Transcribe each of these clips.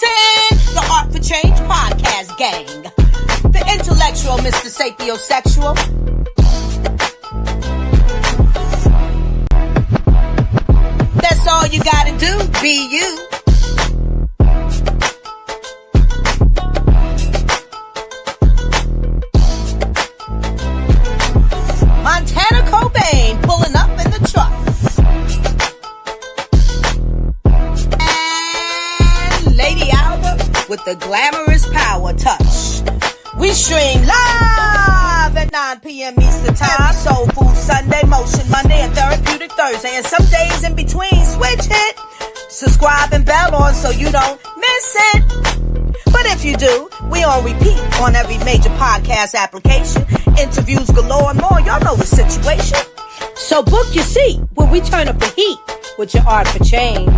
Introducing the Art for Change podcast gang. The intellectual Mr. Sapiosexual. That's all you gotta do, be you. Montana Cobain pulling up in the truck. And Lady Alba with the glamorous power touch. We stream live at 9 p.m. Eastern Time. Soul Food Sunday, Motion Monday, and Therapeutic Thursday. And some days in between, switch it. Subscribe and bell on so you don't miss it. But if you do, we on repeat on every major podcast application. Interviews galore and more. Y'all know the situation. So book your seat when we turn up the heat with your Art for Change.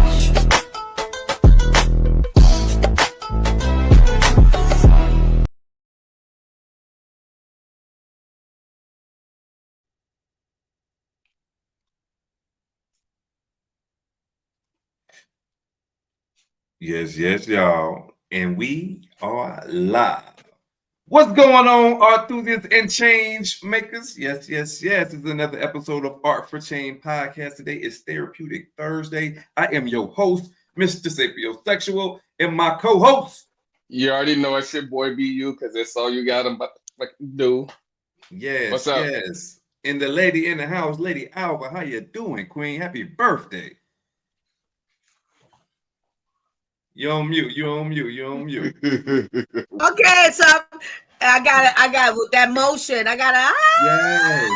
Yes, y'all. And we are live. What's going on, art enthusiasts and change makers? Yes. It's another episode of Art for Change podcast. Today is Therapeutic Thursday. I am your host, Mr. Sapiosexual, and my co-host. You already know it's your boy BU, because that's all you got to do. Yes. What's up? Yes. And the lady in the house, Lady Alba. How you doing, Queen? Happy birthday. You're on mute. Okay, so I got with that motion. I gotta. Yes.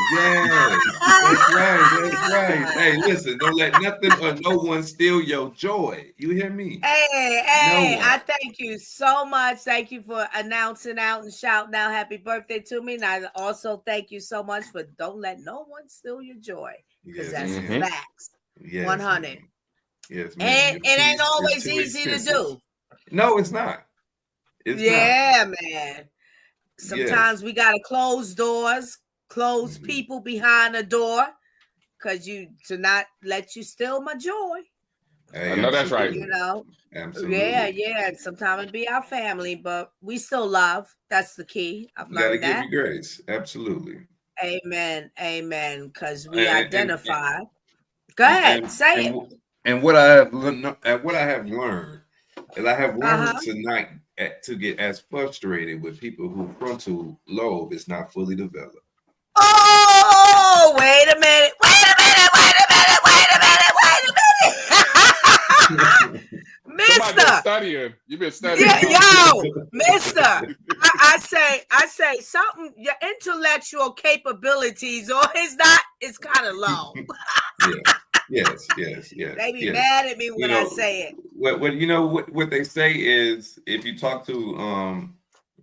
That's right. Hey, listen, don't let nothing or no one steal your joy. You hear me? Hey, I thank you so much. Thank you for announcing out and shouting out happy birthday to me. And I also thank you so much for don't let no one steal your joy. Because that's facts. Yes, 100. Yes, man. And it ain't always easy to do. No, it's not. Man. Sometimes we gotta close doors, close people behind the door, to not let you steal my joy. Hey, I know that's right. You know, absolutely. Yeah. Sometimes it be our family, but we still love. That's the key. I've learned that. Gotta give you grace. Absolutely. Amen. Because we identify. Go ahead, say it. And what I have learned is I have learned tonight to get as frustrated with people whose frontal lobe is not fully developed. Oh, wait a minute. Mister. You've been studying. Mister. I say something, your intellectual capabilities it's kind of low. Yes. They be mad at me when I say it. What they say is if you talk to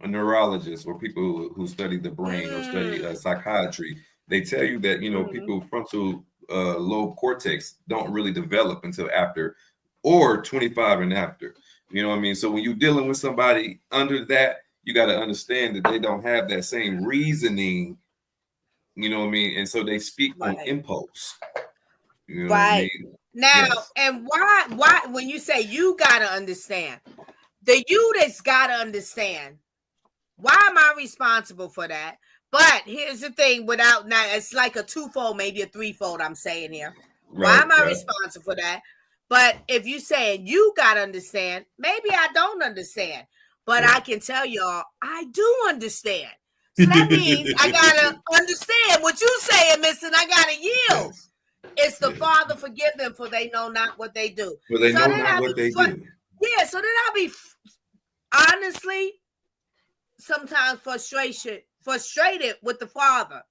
a neurologist or people who study the brain or study psychiatry, they tell you that people's frontal lobe cortex don't really develop until after or 25 and after. You know what I mean? So when you're dealing with somebody under that, you got to understand that they don't have that same reasoning. You know what I mean? And so they speak on impulse. You know right. What I mean? Now, and why when you say you gotta understand, the you that's gotta understand, why am I responsible for that? But here's the thing, it's like a twofold, maybe a threefold I'm saying here. Why am I responsible for that? But if you saying you gotta understand, maybe I don't understand. But I can tell y'all, I do understand. So that means I gotta understand what you saying, miss, and I gotta yield. Yes. It's the Father forgive them, for they know not what they do. For they know not what they do. Yeah, so then I'll be honestly sometimes frustrated with the Father.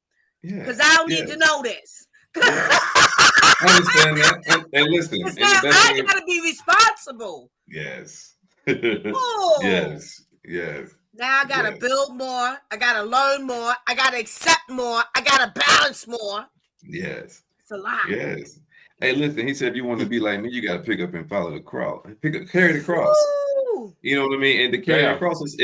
Because I don't need to know this. I understand that. And listen. And I gotta be responsible. Yes. Yes. Now I gotta build more. I gotta learn more. I gotta accept more. I gotta balance more. Yes. It's a lot. Yes. Hey, listen, he said if you want to be like me, you got to pick up and follow the cross. Carry the cross. Ooh. You know what I mean? And to carry the cross is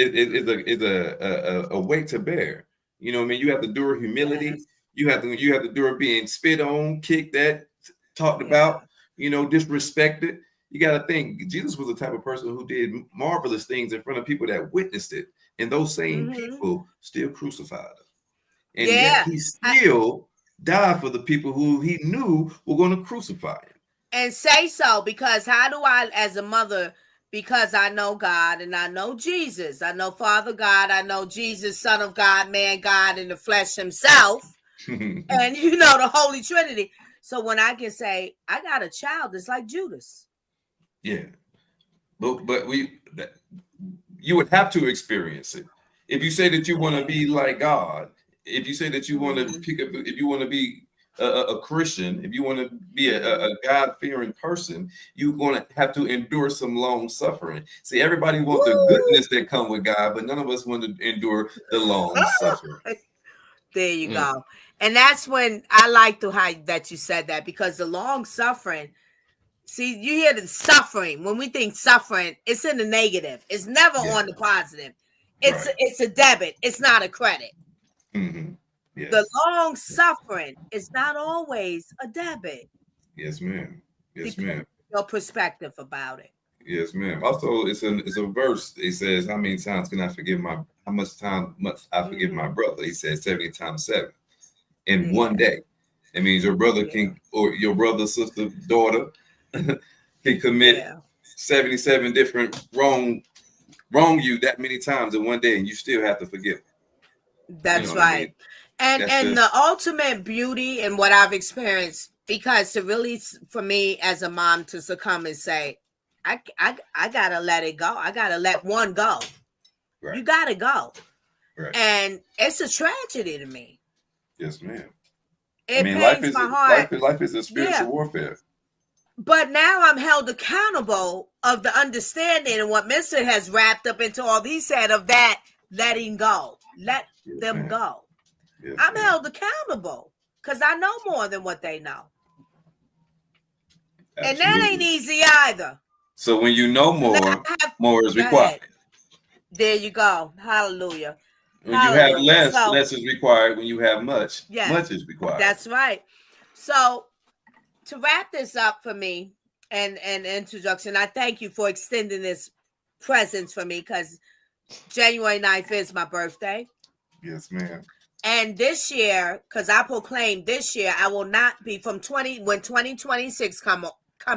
a weight to bear. You know what I mean? You have to endure humility. Yes. You have to endure being spit on, kicked at, talked about, disrespected. you got to think Jesus was the type of person who did marvelous things in front of people that witnessed it, and those same people still crucified him, and yet he still died for the people who he knew were going to crucify him. And say so, because how do I, as a mother, because I know God and I know Jesus, I know Father God, I know Jesus, Son of God, man God in the flesh himself, and the Holy Trinity. So when I can say I got a child, it's like Judas. Yeah, but you would have to experience it. If you say that you want to be like God, if you say that you want to pick up, if you want to be a Christian, if you want to be a God-fearing person, you're going to have to endure some long suffering. See, everybody wants the goodness that come with God, but none of us want to endure the long suffering. There you go. And that's when I like how that you said that, because the long suffering, see, you hear the suffering. When we think suffering, it's in the negative. It's never on the positive. It's a debit. It's not a credit. Mm-hmm. Yes. The long suffering is not always a debit. Yes, ma'am. Yes, ma'am. Your perspective about it. Yes, ma'am. Also, it's a verse. It says, "How many times can I forgive how much time must I forgive my brother?" He says 70 times 7 in one day. It means your brother can, or your brother, sister, daughter can commit 77 different wrong you that many times in one day, and you still have to forgive. That's right. I mean? And the ultimate beauty in what I've experienced, because to really, for me as a mom, to succumb and say, I gotta let it go. I gotta let one go. Right. You gotta go. Right. And it's a tragedy to me. Yes, ma'am. It pains my heart. Life is a spiritual warfare. But now I'm held accountable of the understanding and what Mr. has wrapped up into all he said of that letting go. Let them go. Yes, I'm held accountable because I know more than what they know. Absolutely. And that ain't easy either. So when you know more is required. There you go. Hallelujah. When you have less is required. When you have much is required. That's right. So to wrap this up for me and introduction, I thank you for extending this presence for me, because January 9th is my birthday. Yes, ma'am. And this year, because I proclaimed this year, I will not be when 2026 come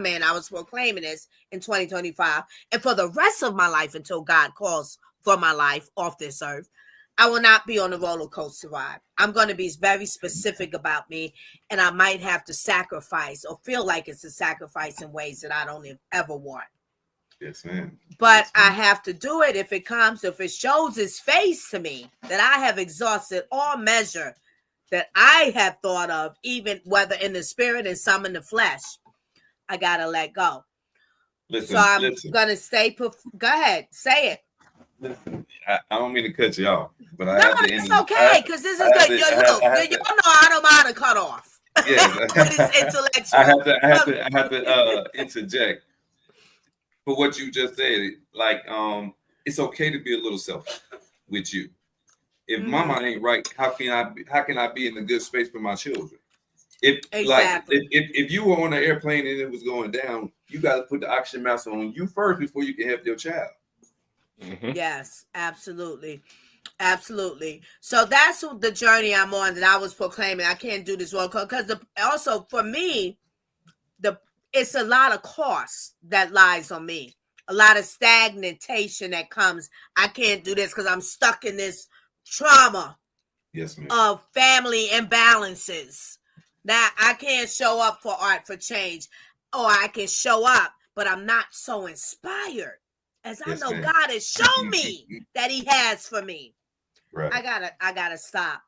in, I was proclaiming this in 2025. And for the rest of my life, until God calls for my life off this earth, I will not be on the roller coaster ride. I'm going to be very specific about me, and I might have to sacrifice or feel like it's a sacrifice in ways that I don't ever want. Yes, ma'am. But I have to do it if it shows its face to me that I have exhausted all measure that I have thought of, even whether in the spirit and some in the flesh. I got to let go. Listen, so I'm going to stay. Go ahead. Say it. Listen, I don't mean to cut you off, but it's okay, because this is good. Y'all know I don't mind to cut off. Yeah, it's intellectual. I have to interject for what you just said. Like, it's okay to be a little selfish with you. If mama ain't right, how can I be in a good space for my children? If you were on an airplane and it was going down, you got to put the oxygen mask on you first before you can help your child. Mm-hmm. Yes, absolutely. So that's the journey I'm on, that I was proclaiming. I can't do this wrong, because also for me, it's a lot of cost that lies on me, a lot of stagnation that comes. I can't do this because I'm stuck in this trauma of family imbalances. Now I can't show up for art for change, or I can show up, but I'm not so inspired as I know God has shown me that He has for me. Right. I gotta stop.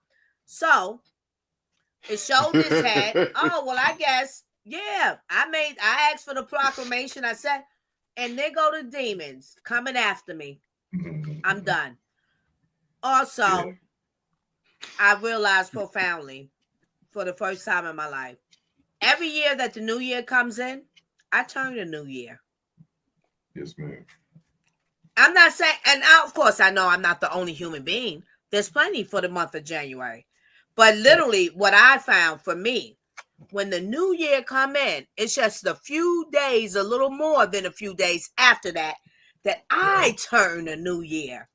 So it showed its head. Oh, well, I guess, I asked for the proclamation. I said, and there go the demons coming after me. I'm done. Also, I realized profoundly for the first time in my life, every year that the new year comes in, I turn a new year. Yes, ma'am. I'm not saying, and of course, I know I'm not the only human being. There's plenty for the month of January. But literally, what I found for me when the new year come in, it's just a few days, a little more than a few days after that I turn a new year.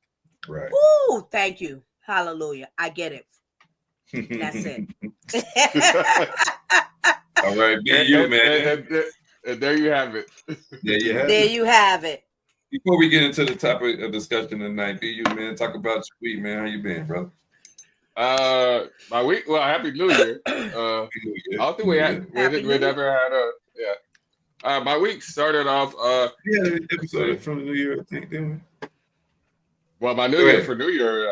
Right. Ooh, thank you. Hallelujah. I get it. That's it. All right, BU, man. And there you have it. There you have it. Before we get into the topic of discussion tonight, BU, man, talk about your week, man. How you been, brother? My week. Well, Happy New Year. I don't think we never had a my week started off. Yeah, episode from the New Year, I think, didn't we? Well, my New Year for New Year,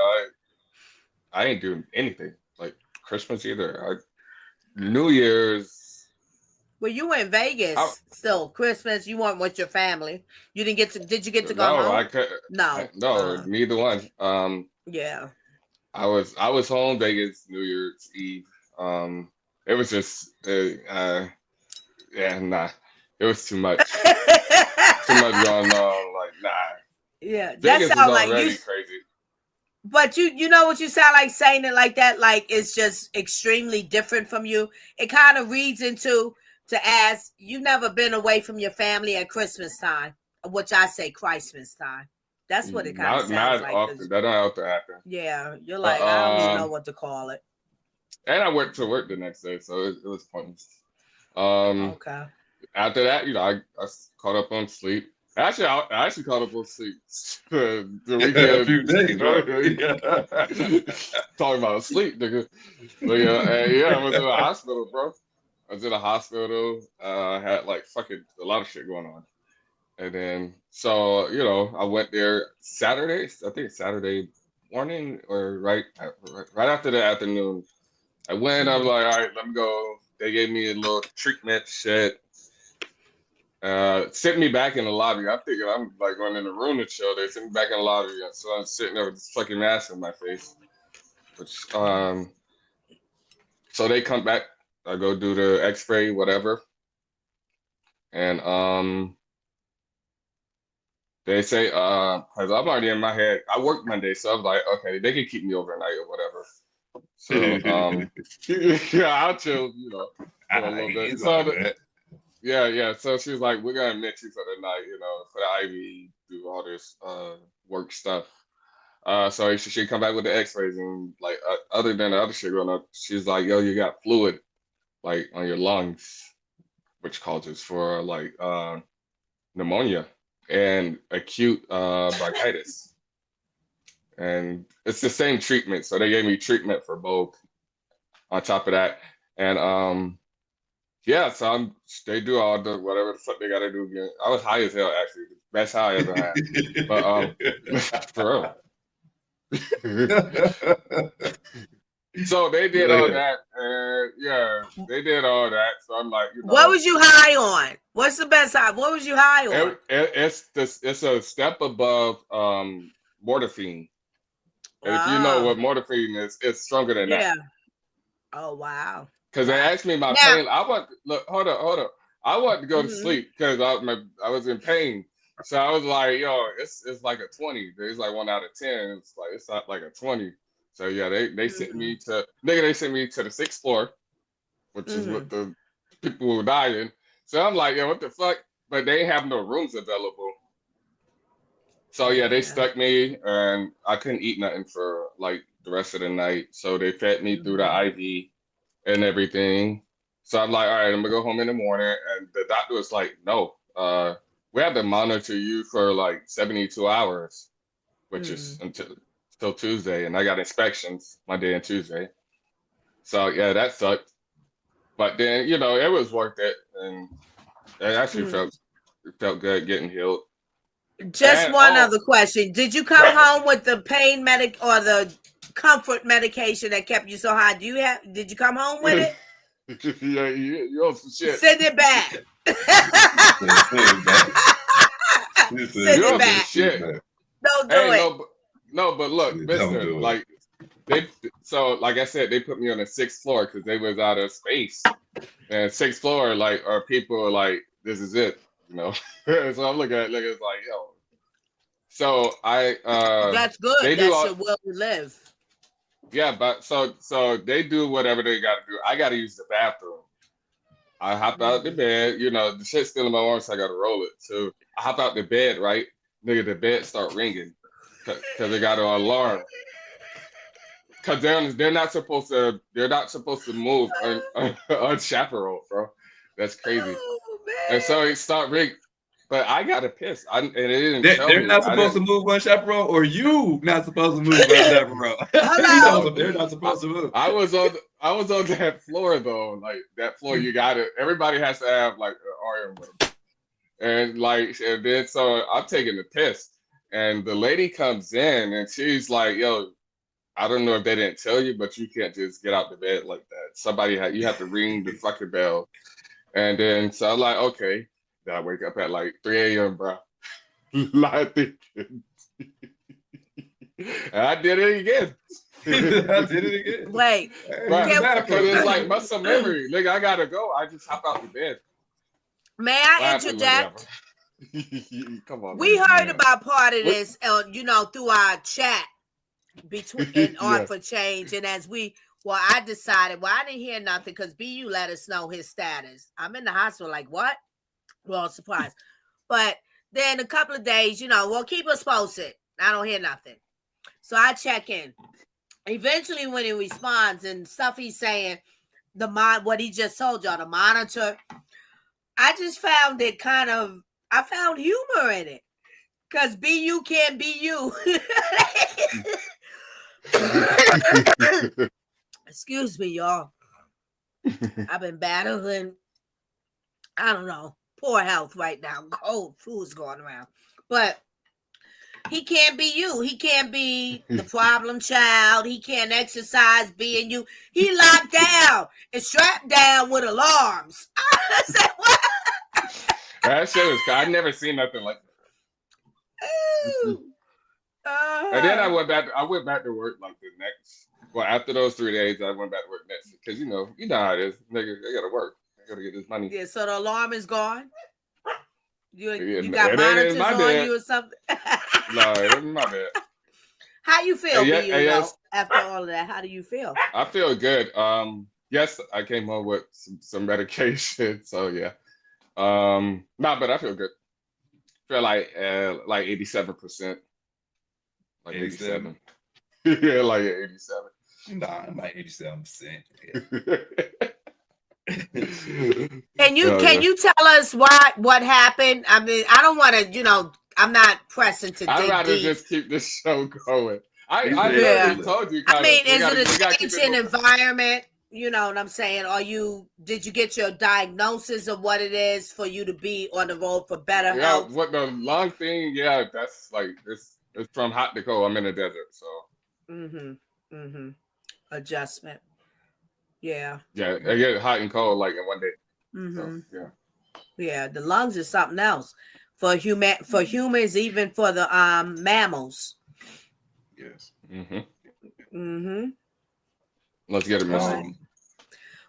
I ain't doing anything like Christmas either. New Year's. Well, you were in Vegas still. Christmas, you weren't with your family. You didn't get to. Did you get to go home? No, neither one. Yeah. I was home Vegas New Year's Eve. It was just it was too much. Too much going on. Like, nah. Yeah, Vegas that sounds like you crazy. But you know what you sound like saying it like that, like it's just extremely different from you. It kind of reads into to ask, you've never been away from your family at Christmas time, which I say Christmas time. That's what it kind of sounds like. Often. That don't have to happen. Yeah, you're like, I don't even know what to call it. And I went to work the next day, so it was pointless. Okay. After that, I caught up on sleep. Actually, I actually caught up on sleep the weekend. A few days, right? Talking about sleep, nigga. But I was in the hospital, bro. I was in the hospital. I had like fucking a lot of shit going on. And then, so, I went there Saturday, I think it's Saturday morning or right after the afternoon. I went, I was like, all right, let me go. They gave me a little treatment shit. Sent me back in the lobby. I'm thinking I'm like going in the room to chill. They sent me back in the lobby. So I'm sitting there with this fucking mask on my face. So they come back. I go do the x-ray, whatever. And they say, because I'm already in my head. I work Monday, so I was like, okay, they can keep me overnight or whatever. So I'll chill, for a little bit. So she was like, we're gonna admit you for the night, for the IV, do all this work stuff. So she come back with the x-rays and like other than the other shit going on, she's like, yo, you got fluid like on your lungs, which causes for like pneumonia and acute bronchitis. And it's the same treatment. So they gave me treatment for both on top of that. And so they do all the whatever the fuck they gotta do again. I was high as hell actually. Best high I ever had. But for real. So they did all that, and they did all that. So I'm like, what was you high on? What's the best high? What was you high on? It's a step above morphine. And if you know what morphine is, it's stronger than that. Yeah. Oh wow. Because they asked me my pain. Hold up. I wanted to go to sleep because I was in pain. So I was like, yo, it's like a 20. It's like 1 out of 10. It's not like a 20. So yeah, they sent me to the 6th floor, which is what the people were dying. So I'm like, yeah, what the fuck? But they have no rooms available. So yeah, they stuck me and I couldn't eat nothing for like the rest of the night. So they fed me through the IV and everything. So I'm like, all right, I'm gonna go home in the morning. And the doctor was like, no, we have to monitor you for like 72 hours, which is until Tuesday. And I got inspections Monday and Tuesday. So yeah, that sucked. But then, it was worth it. And it actually felt good getting healed. Just one other question. Did you come home with the pain medic or the comfort medication that kept you so high? Did you come home with it? Yeah, you owe some shit. Send it back. Send it back. Shit. Don't do it. No, but look, listen, like like I said, they put me on the 6th floor because they was out of space. And 6th floor, like, are people like, this is it, So I'm looking at it, it's like, yo. So that's good. That's your will to live. Yeah, but so they do whatever they gotta do. I gotta use the bathroom. I hop out the bed, the shit's still in my arm, so I gotta roll it. So I hop out the bed, right? Nigga, the bed start ringing because they got an alarm. Cause they're not supposed to move unchaperoned, bro. That's crazy. Oh, And so it start ringing. But I got to piss. And it didn't tell They're me. not supposed to move unchaperoned, or you not supposed to move unchaperoned. They're not supposed to move. I was on that floor though. Like that floor, you got it. Everybody has to have like an iron with them. And then so I'm taking the piss, and the lady comes in and she's like, "Yo, I don't know if they didn't tell you, but you can't just get out the bed like that. You have to ring the fucking bell." And then so I'm like, okay. I wake up at like 3 a.m., bro. Lying thinking. And I did it again. Wait. Because it's like muscle memory. Nigga, I gotta go. I just hop out the bed. May I interject? Come on. We heard about part of this, through our chat between Art for Change. And I decided, I didn't hear nothing because BU let us know his status. I'm in the hospital, like, what? Well, surprise. But then a couple of days, keep us posted. I don't hear nothing. So I check in. Eventually, when he responds and stuff he's saying, what he just told y'all, the monitor, I just found it I found humor in it. Because BU can't be you. Excuse me, y'all. I've been battling, I don't know, poor health right now. Cold flu's going around. But he can't be you. He can't be the problem child. He can't exercise being you. He locked down and strapped down with alarms. I said, what? That shit was, I never seen nothing like that. And then I went back to work like the next, after those 3 days, I went back to work next. Because you know how it is. Nigga, they gotta work. Gotta get this money. Yeah, so the alarm is gone. You got monitors on you or something? No, it wasn't my bad. How you feel, after all of that? How do you feel? I feel good. Yes, I came home with some medication, so yeah. But I feel good. Feel like 87%. Like 87. Yeah, like 87. Nah, I'm like 87%. Can you tell us what happened? I mean, I don't want to, I'm not pressing to dig I'd rather deep. just keep this show going. I literally told you. I mean, is it a changing environment? You know what I'm saying? Did you get your diagnosis of what it is for you to be on the road for better health? What the lung thing? Yeah, that's like it's from hot to cold. I'm in the desert, so. Adjustment. Yeah. Yeah, I get hot and cold like in one day. Mm-hmm. So, yeah. Yeah, the lungs is something else for humans, even for the mammals. Yes. Let's get it, man.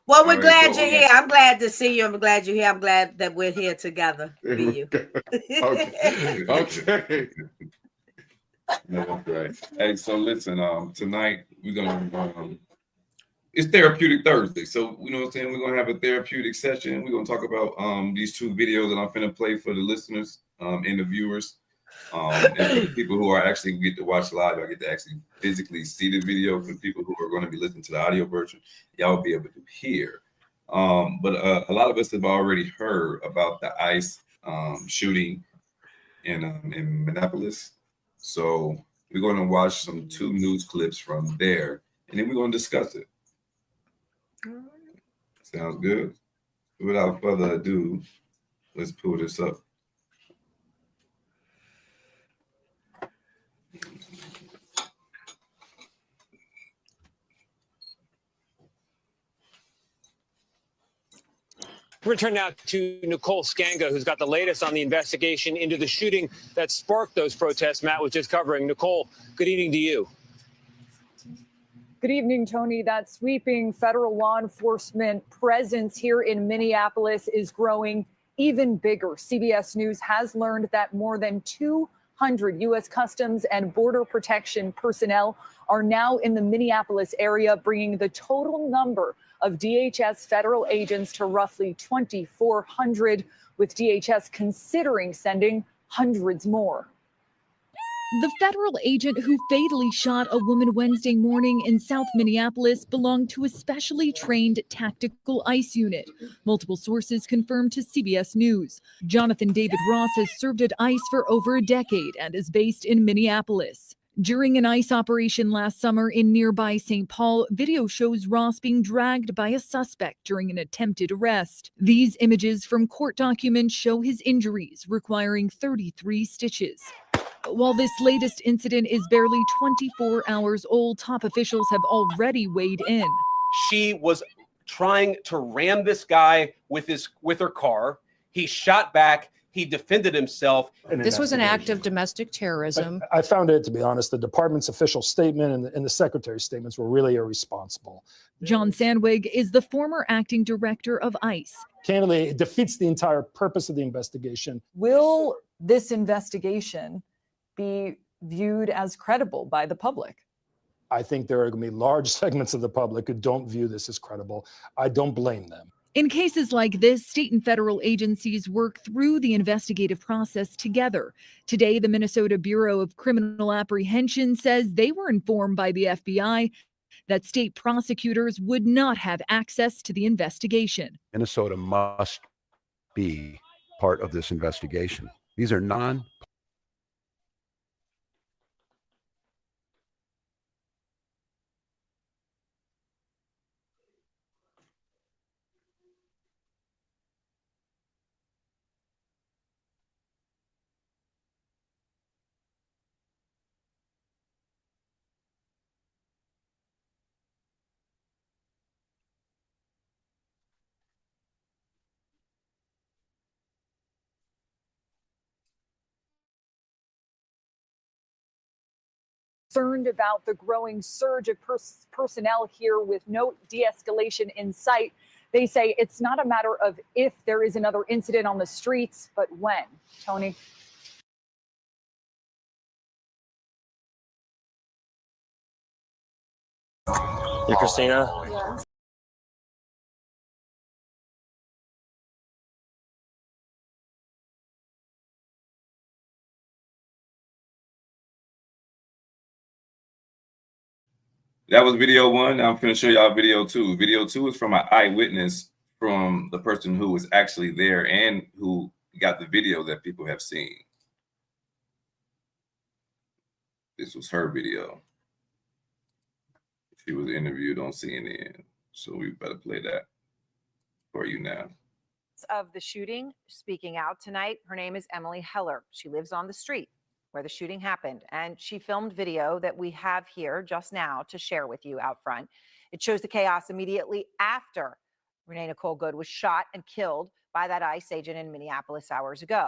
Well, we're glad you're here. I'm glad to see you. I'm glad you're here. I'm glad that we're here together. Be you. Okay. No, right. Hey, so listen, tonight we're gonna it's Therapeutic Thursday. So you know what I'm saying? We're gonna have a therapeutic session. We're gonna talk about these two videos that I'm gonna play for the listeners and the viewers. And for the people who are actually get to watch live, I get to actually physically see the video. For the people who are going to be listening to the audio version, y'all will be able to hear. But a lot of us have already heard about the ICE shooting in Minneapolis. So we're going to watch two news clips from there, and then we're going to discuss it. Sounds good. Without further ado, let's pull this up. Return now to Nicole Skanga, who's got the latest on the investigation into the shooting that sparked those protests Matt was just covering. Nicole, good evening to you. Good evening, Tony. That sweeping federal law enforcement presence here in Minneapolis is growing even bigger. CBS News has learned that more than 200 U.S. Customs and Border Protection personnel are now in the Minneapolis area, bringing the total number of DHS federal agents to roughly 2,400, with DHS considering sending hundreds more. The federal agent who fatally shot a woman Wednesday morning in South Minneapolis belonged to a specially trained tactical ICE unit. Multiple sources confirmed to CBS News. Jonathan David Ross has served at ICE for over a decade and is based in Minneapolis. During an ICE operation last summer in nearby St. Paul, video shows Ross being dragged by a suspect during an attempted arrest. These images from court documents show his injuries, requiring 33 stitches. While this latest incident is barely 24 hours old, top officials have already weighed in. She was trying to ram this guy with her car. He shot back. He defended himself. This was an act of domestic terrorism. I found it, to be honest, the department's official statement and the secretary's statements were really irresponsible. John Sandwig is the former acting director of ICE. Candidly, it defeats the entire purpose of the investigation. Will this investigation be viewed as credible by the public? I think there are going to be large segments of the public who don't view this as credible. I don't blame them. In cases like this, state and federal agencies work through the investigative process together. Today, the Minnesota Bureau of Criminal Apprehension says they were informed by the FBI that state prosecutors would not have access to the investigation. Minnesota must be part of this investigation. These are Concerned about the growing surge of personnel here with no de-escalation in sight. They say it's not a matter of if there is another incident on the streets, but when. Tony? Hey, Christina. Yeah. That was video one. I'm going to show y'all video two. Video two is from an eyewitness, from the person who was actually there and who got the video that people have seen. This was her video. She was interviewed on CNN. So we better play that for you now. Of the shooting, speaking out tonight, her name is Emily Heller. She lives on the street where the shooting happened, and she filmed video that we have here just now to share with you out front. It shows the chaos immediately after Renee Nicole Good was shot and killed by that ICE agent in Minneapolis hours ago.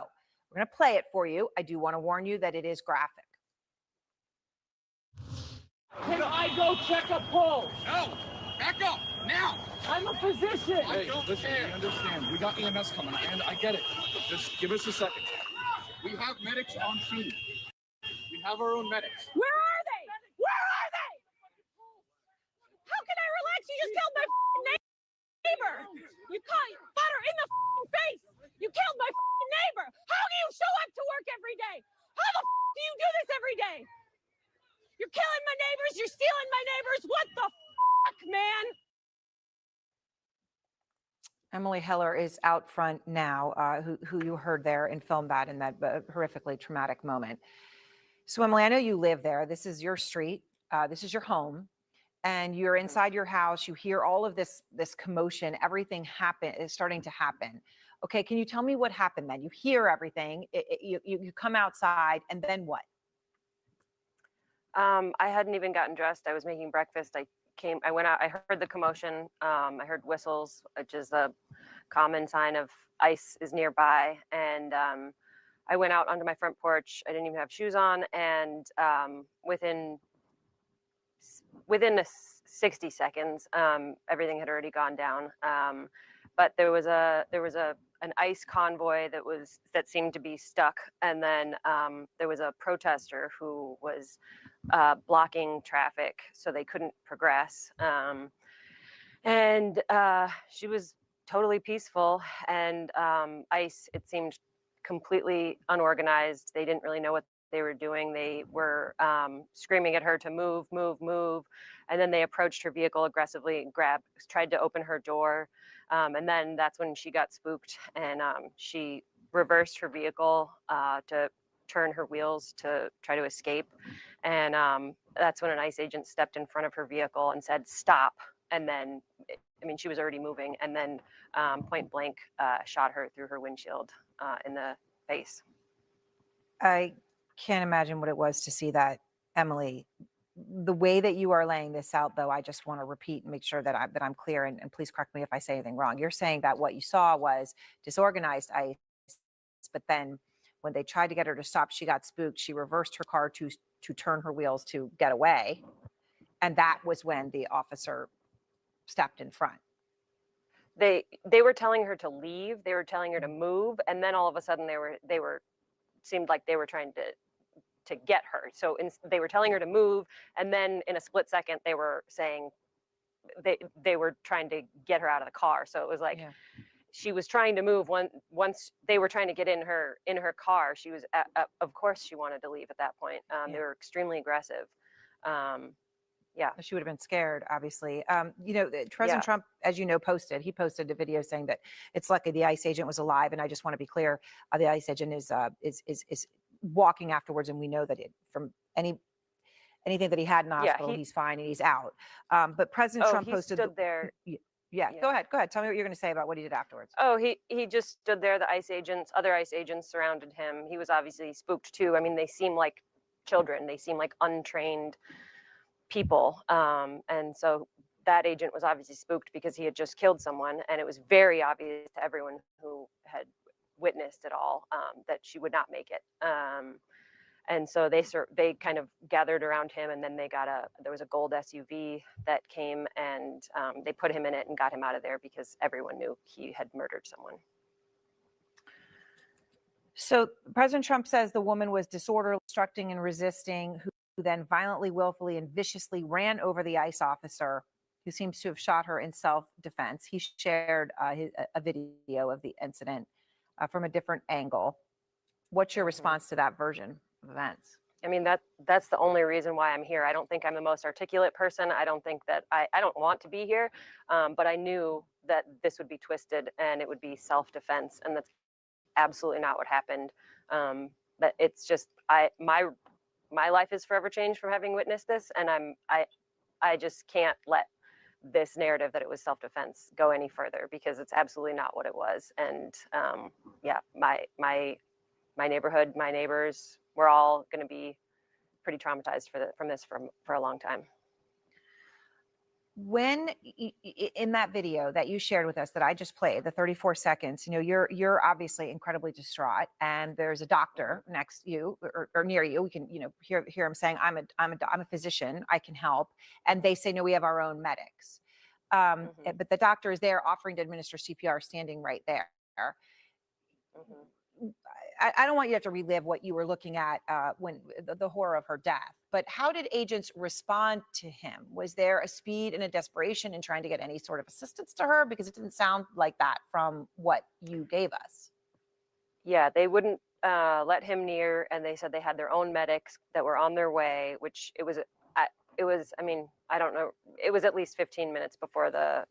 We're going to play it for you. I do want to warn you that it is graphic. Can I go check a pulse? No! Back up! Now! I'm a physician! Hey, listen, we understand. We got EMS coming, and I get it. Just give us a second. We have medics on scene. We have our own medics. Where are they? Where are they? How can I relax? You just killed my neighbor. You caught butter in the face. You killed my neighbor. How do you show up to work every day? How the do you do this every day? You're killing my neighbors. You're stealing my neighbors. What the man? Emily Heller is out front now, who you heard there and filmed that in that horrifically traumatic moment. So, Emily, I know you live there. This is your street. This is your home. And you're inside your house. You hear all of this commotion. Everything is starting to happen. Okay, can you tell me what happened then? You hear everything. You come outside, and then what? I hadn't even gotten dressed. I was making breakfast. I went out, I heard the commotion. I heard whistles, which is a common sign of ICE is nearby. And I went out onto my front porch. I didn't even have shoes on. And within 60 seconds, everything had already gone down. But there was an ICE convoy that seemed to be stuck. And then there was a protester who was blocking traffic so they couldn't progress. And she was totally peaceful. And ICE, it seemed completely unorganized. They didn't really know what they were doing. They were screaming at her to move, move, move. And then they approached her vehicle aggressively and tried to open her door. And then that's when she got spooked, and she reversed her vehicle to turn her wheels to try to escape. And that's when an ICE agent stepped in front of her vehicle and said, "Stop." And then, I mean, she was already moving, and then point blank shot her through her windshield in the face. I can't imagine what it was to see that, Emily. The way that you are laying this out, though, I just want to repeat and make sure that I'm clear, and please correct me if I say anything wrong. You're saying that what you saw was disorganized ICE, but then when they tried to get her to stop, she got spooked. She reversed her car to turn her wheels to get away, and that was when the officer stepped in front. They were telling her to leave. They were telling her to move, and then all of a sudden they were seemed like they were trying to get her. So they were telling her to move, and then in a split second they were saying they were trying to get her out of the car. So it was like she was trying to move once they were trying to get in her car. She was of course she wanted to leave at that point. They were extremely aggressive. Yeah, she would have been scared, obviously. You know, President Trump, as you know, posted a video saying that it's lucky the ICE agent was alive. And I just want to be clear, the ICE agent is walking afterwards, and we know that from anything that he had in the hospital, he's fine and he's out. But President Trump posted stood there. Yeah, go ahead. Tell me what you're going to say about what he did afterwards. Oh, he just stood there. The other ICE agents surrounded him. He was obviously spooked too. I mean, they seem like children. They seem like untrained people. And so that agent was obviously spooked because he had just killed someone, and it was very obvious to everyone who had witnessed it all that she would not make it. And so they kind of gathered around him, and then there was a gold SUV that came, and they put him in it and got him out of there because everyone knew he had murdered someone. So President Trump says the woman was disorderly, obstructing and resisting, who then violently, willfully, and viciously ran over the ICE officer, who seems to have shot her in self-defense. He shared a video of the incident from a different angle. What's your response to that version of events? I mean, that's the only reason why I'm here. I don't think I'm the most articulate person. I don't think that I don't want to be here, but I knew that this would be twisted and it would be self-defense, and that's absolutely not what happened. But it's just my life is forever changed from having witnessed this, and I just can't let this narrative that it was self-defense go any further, because it's absolutely not what it was. And yeah, my neighborhood, my neighbors, we're all going to be pretty traumatized from this for a long time. When in that video that you shared with us that I just played, the 34 seconds, you know, you're obviously incredibly distraught, and there's a doctor next to you or near you. We can, you know, hear him saying, I'm a physician, I can help. And they say, no, we have our own medics. But the doctor is there offering to administer CPR, standing right there. I don't want you to have to relive what you were looking at when the horror of her death, but how did agents respond to him? Was there a speed and a desperation in trying to get any sort of assistance to her? Because it didn't sound like that from what you gave us. Yeah, they wouldn't let him near, and they said they had their own medics that were on their way, which it was, I mean, I don't know, it was at least 15 minutes before the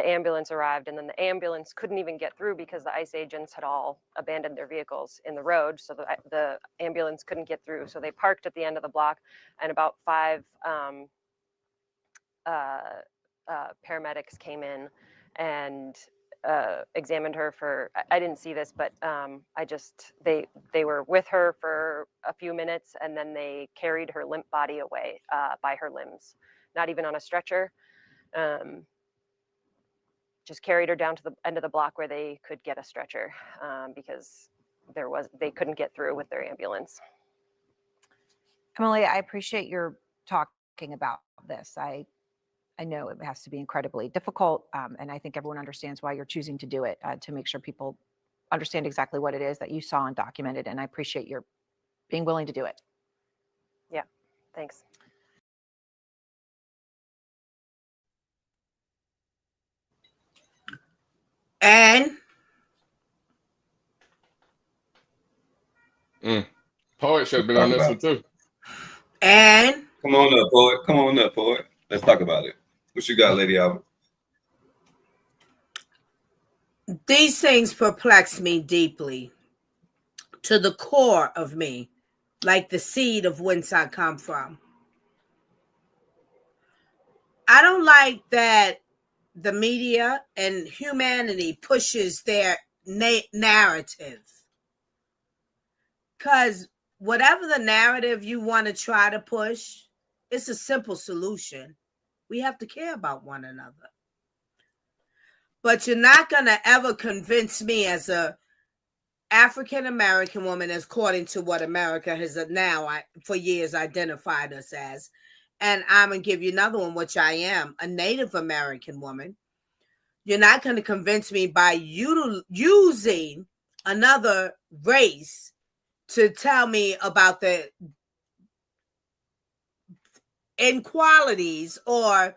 ambulance arrived, and then the ambulance couldn't even get through because the ICE agents had all abandoned their vehicles in the road, so the ambulance couldn't get through. So they parked at the end of the block, and about 5 paramedics came in and examined her for, I didn't see this, but they were with her for a few minutes, and then they carried her limp body away by her limbs, not even on a stretcher. Just carried her down to the end of the block where they could get a stretcher because they couldn't get through with their ambulance. Emily, I appreciate your talking about this. I know it has to be incredibly difficult, and I think everyone understands why you're choosing to do it, to make sure people understand exactly what it is that you saw and documented, and I appreciate your being willing to do it. Yeah, thanks. And Poet should have been on this one too. And come on up, poet. Come on up, poet. Let's talk about it. What you got, Lady Albert? these things perplex me deeply to the core of me, like the seed of whence I come from. I don't like that the media and humanity pushes their narrative. Because whatever the narrative you want to try to push, it's a simple solution. We have to care about one another. But you're not going to ever convince me as a African-American woman, according to what America has now for years identified us as. And I'm going to give you another one, which I am, a Native American woman. You're not going to convince me by using another race to tell me about the inequalities or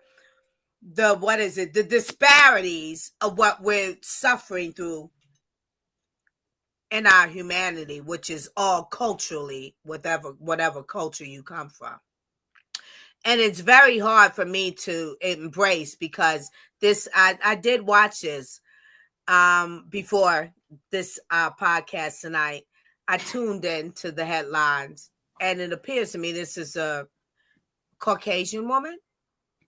the disparities of what we're suffering through in our humanity, which is all culturally, whatever culture you come from. And it's very hard for me to embrace because I did watch this before this podcast tonight. I tuned in to the headlines, and it appears to me this is a Caucasian woman.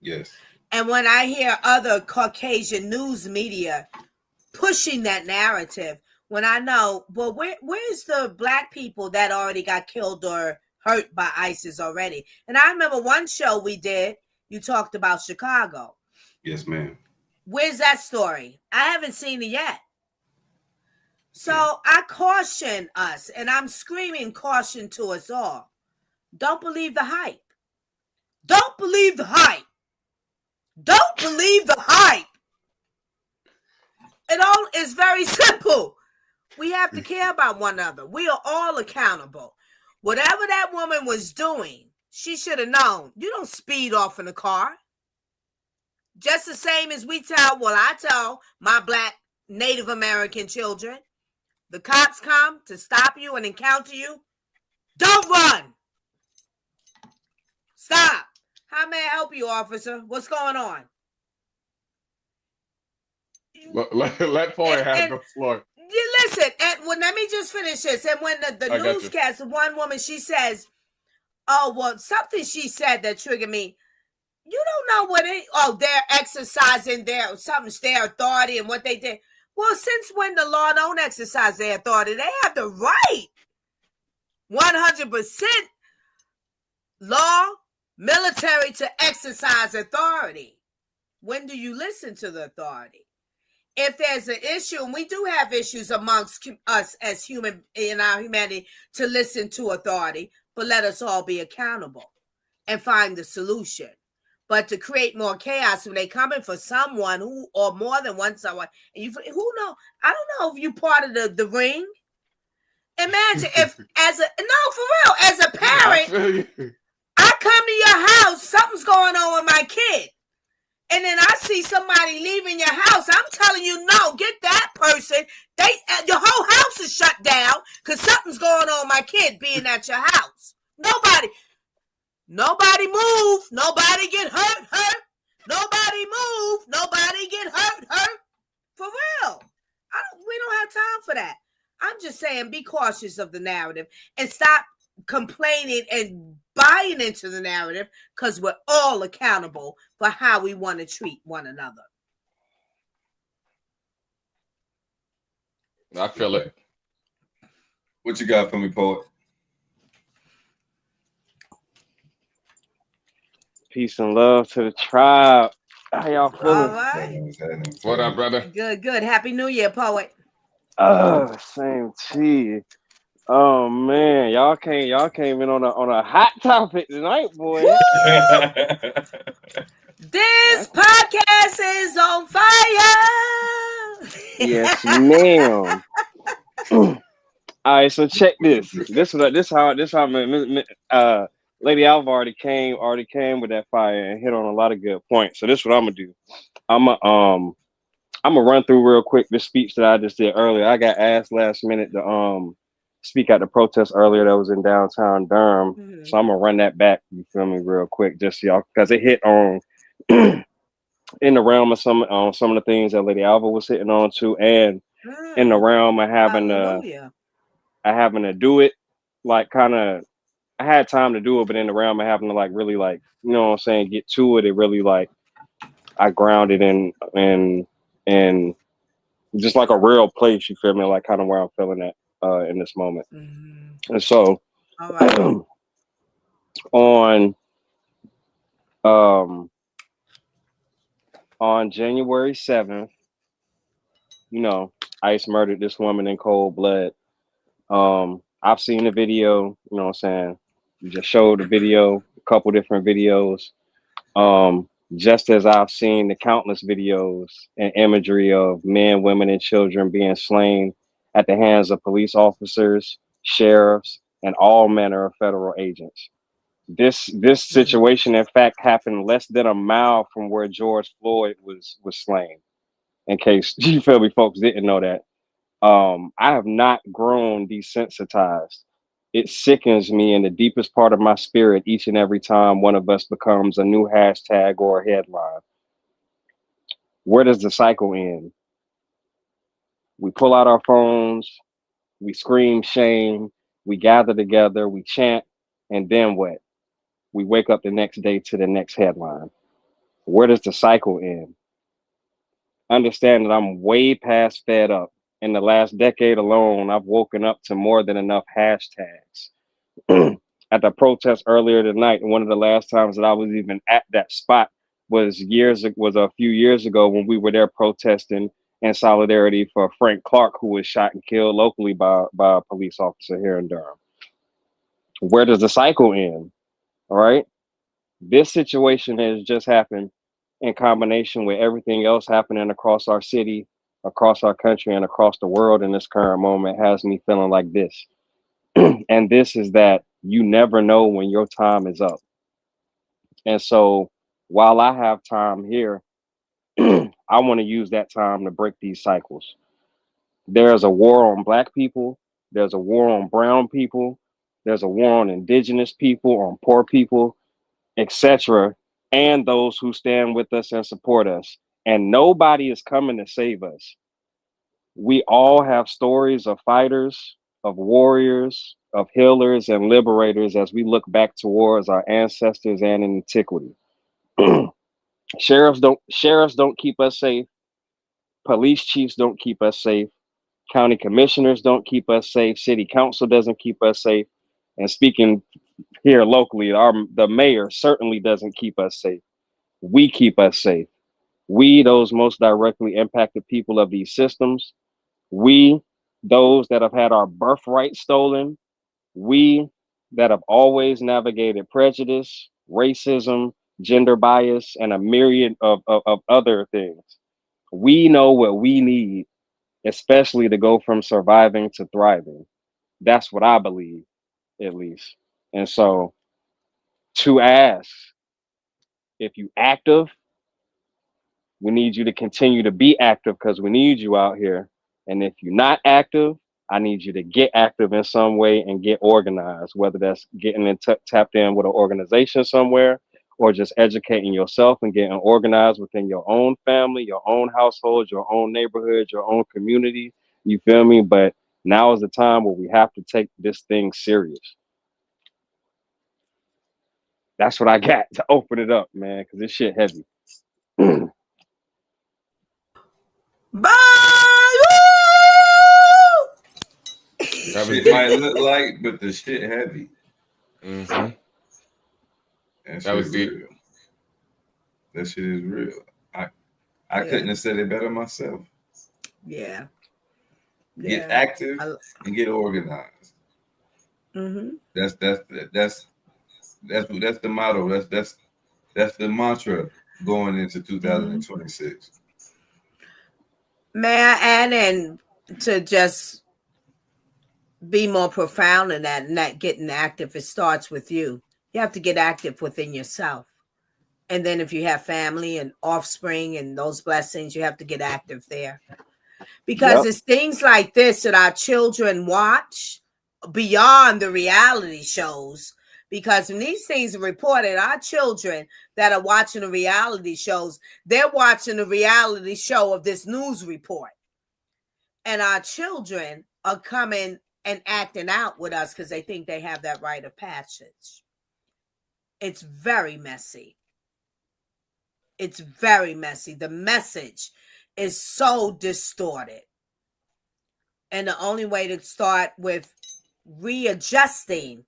Yes. And when I hear other Caucasian news media pushing that narrative, when I know, well, where's the black people that already got killed or hurt by ISIS already? And I remember one show we did, you talked about Chicago. Yes, ma'am. Where's that story? I haven't seen it yet. So I caution us, and I'm screaming caution to us all. Don't believe the hype. Don't believe the hype. Don't believe the hype. It all is very simple. We have to care about one another. We are all accountable. Whatever that woman was doing, she should have known. You don't speed off in a car. Just the same as I tell my black Native American children, the cops come to stop you and encounter you. Don't run. Stop. How may I help you, officer? What's going on? Let Poet have the floor. Listen, and let me just finish this. And when the newscast, one woman, she says, oh, well, something she said that triggered me. You don't know they're exercising their authority and what they did. Well, since when the law don't exercise their authority? They have the right. 100% law, military to exercise authority. When do you listen to the authority? If there's an issue, and we do have issues amongst us as human in our humanity to listen to authority, but let us all be accountable and find the solution. But to create more chaos when they coming for someone who, or more than one someone, and I don't know if you part of the ring. Imagine if for real, as a parent, I come to your house, something's going on with my kid. And then I see somebody leaving your house. I'm telling you, no, get that person. Your whole house is shut down because something's going on with my kid being at your house. Nobody move. Nobody get hurt. Nobody move. Nobody get hurt. For real. We don't have time for that. I'm just saying, be cautious of the narrative and stop complaining and buying into the narrative, because we're all accountable for how we want to treat one another. I feel it. What you got for me, Poet? Peace and love to the tribe. How y'all feeling? All right. What up, brother? Good. Happy New Year, Poet. Same to you. Oh man, y'all came in on a hot topic tonight, boy. This podcast is on fire. Yes, ma'am. All right, so check this. This how Lady Alva already came with that fire and hit on a lot of good points. So this is what I'm gonna do. I'm I'm gonna run through real quick the speech that I just did earlier. I got asked last minute to speak at the protest earlier that was in downtown Durham. So I'm gonna run that back, you feel me, real quick, just so y'all, because it hit on in the realm of some of the things that Lady Alva was hitting on too, and in the realm of having to do it, like kind of I had time to do it, but in the realm of having to like really like, you know what I'm saying, get to it, it really like I grounded in just like a real place, you feel me, like kind of where I'm feeling at in this moment. And so on January 7th, you know, ICE murdered this woman in cold blood. I've seen the video, you know what I'm saying? You just showed the video, a couple different videos. Just as I've seen the countless videos and imagery of men, women, and children being slain at the hands of police officers, sheriffs, and all manner of federal agents. This situation, in fact, happened less than a mile from where George Floyd was slain. In case you feel me, folks didn't know that. I have not grown desensitized. It sickens me in the deepest part of my spirit each and every time one of us becomes a new hashtag or a headline. Where does the cycle end? We pull out our phones, we scream shame, we gather together, we chant, and then what? We wake up the next day to the next headline. Where does the cycle end? Understand that I'm way past fed up. In the last decade alone, I've woken up to more than enough hashtags. At the protest earlier tonight, one of the last times that I was even at that spot was a few years ago when we were there protesting in solidarity for Frank Clark, who was shot and killed locally by a police officer here in Durham. Where does the cycle end? All right. This situation has just happened in combination with everything else happening across our city, across our country, and across the world in this current moment has me feeling like this. And this is that you never know when your time is up. And so while I have time here, I want to use that time to break these cycles. There's a war on Black people. There's a war on brown people. There's a war on indigenous people, on poor people, etc., and those who stand with us and support us. And nobody is coming to save us. We all have stories of fighters, of warriors, of healers and liberators as we look back towards our ancestors and in antiquity. Sheriffs don't keep us safe. Police chiefs don't keep us safe. County commissioners don't keep us safe. City council doesn't keep us safe. And speaking here locally, the mayor certainly doesn't keep us safe. We keep us safe. We, those most directly impacted people of these systems. We, those that have had our birthright stolen. We that have always navigated prejudice, racism, gender bias, and a myriad of other things. We know what we need, especially to go from surviving to thriving. That's what I believe, at least. And so to ask, if you active, we need you to continue to be active because we need you out here. And if you're not active, I need you to get active in some way and get organized, whether that's getting tapped in with an organization somewhere or just educating yourself and getting organized within your own family, your own household, your own neighborhood, your own community. You feel me? But now is the time where we have to take this thing serious. That's what I got to open it up, man, because this shit heavy. Bye! Shit might look like, but the shit heavy. Mm-hmm. That was deep. Real. That shit is real. I couldn't have said it better myself. Yeah. Get active and get organized. Mm-hmm. That's the motto. That's the mantra going into 2026. May I add in to just be more profound in that, and that getting active, it starts with you. You have to get active within yourself. And then if you have family and offspring and those blessings, you have to get active there. Because it's things like this that our children watch beyond the reality shows. Because when these things are reported, our children that are watching the reality shows, they're watching the reality show of this news report. And our children are coming and acting out with us because they think they have that rite of passage. It's very messy. It's very messy. The message is so distorted. And the only way to start with readjusting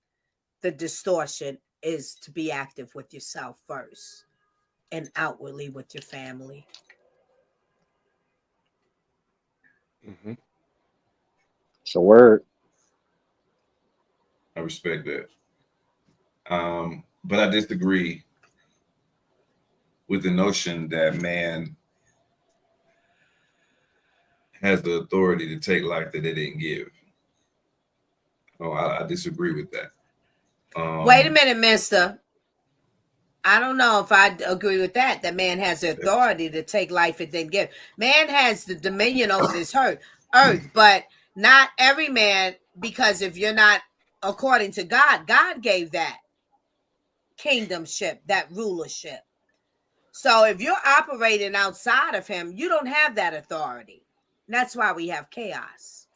the distortion is to be active with yourself first and outwardly with your family. Mm-hmm. It's a word. I respect that. But I disagree with the notion that man has the authority to take life that they didn't give. Oh, I disagree with that. Wait a minute, mister. I don't know if I agree with that man has the authority to take life it didn't give. Man has the dominion over this earth, but not every man, because if you're not according to God, God gave that kingdomship, that rulership. So if you're operating outside of him, you don't have that authority. And that's why we have chaos.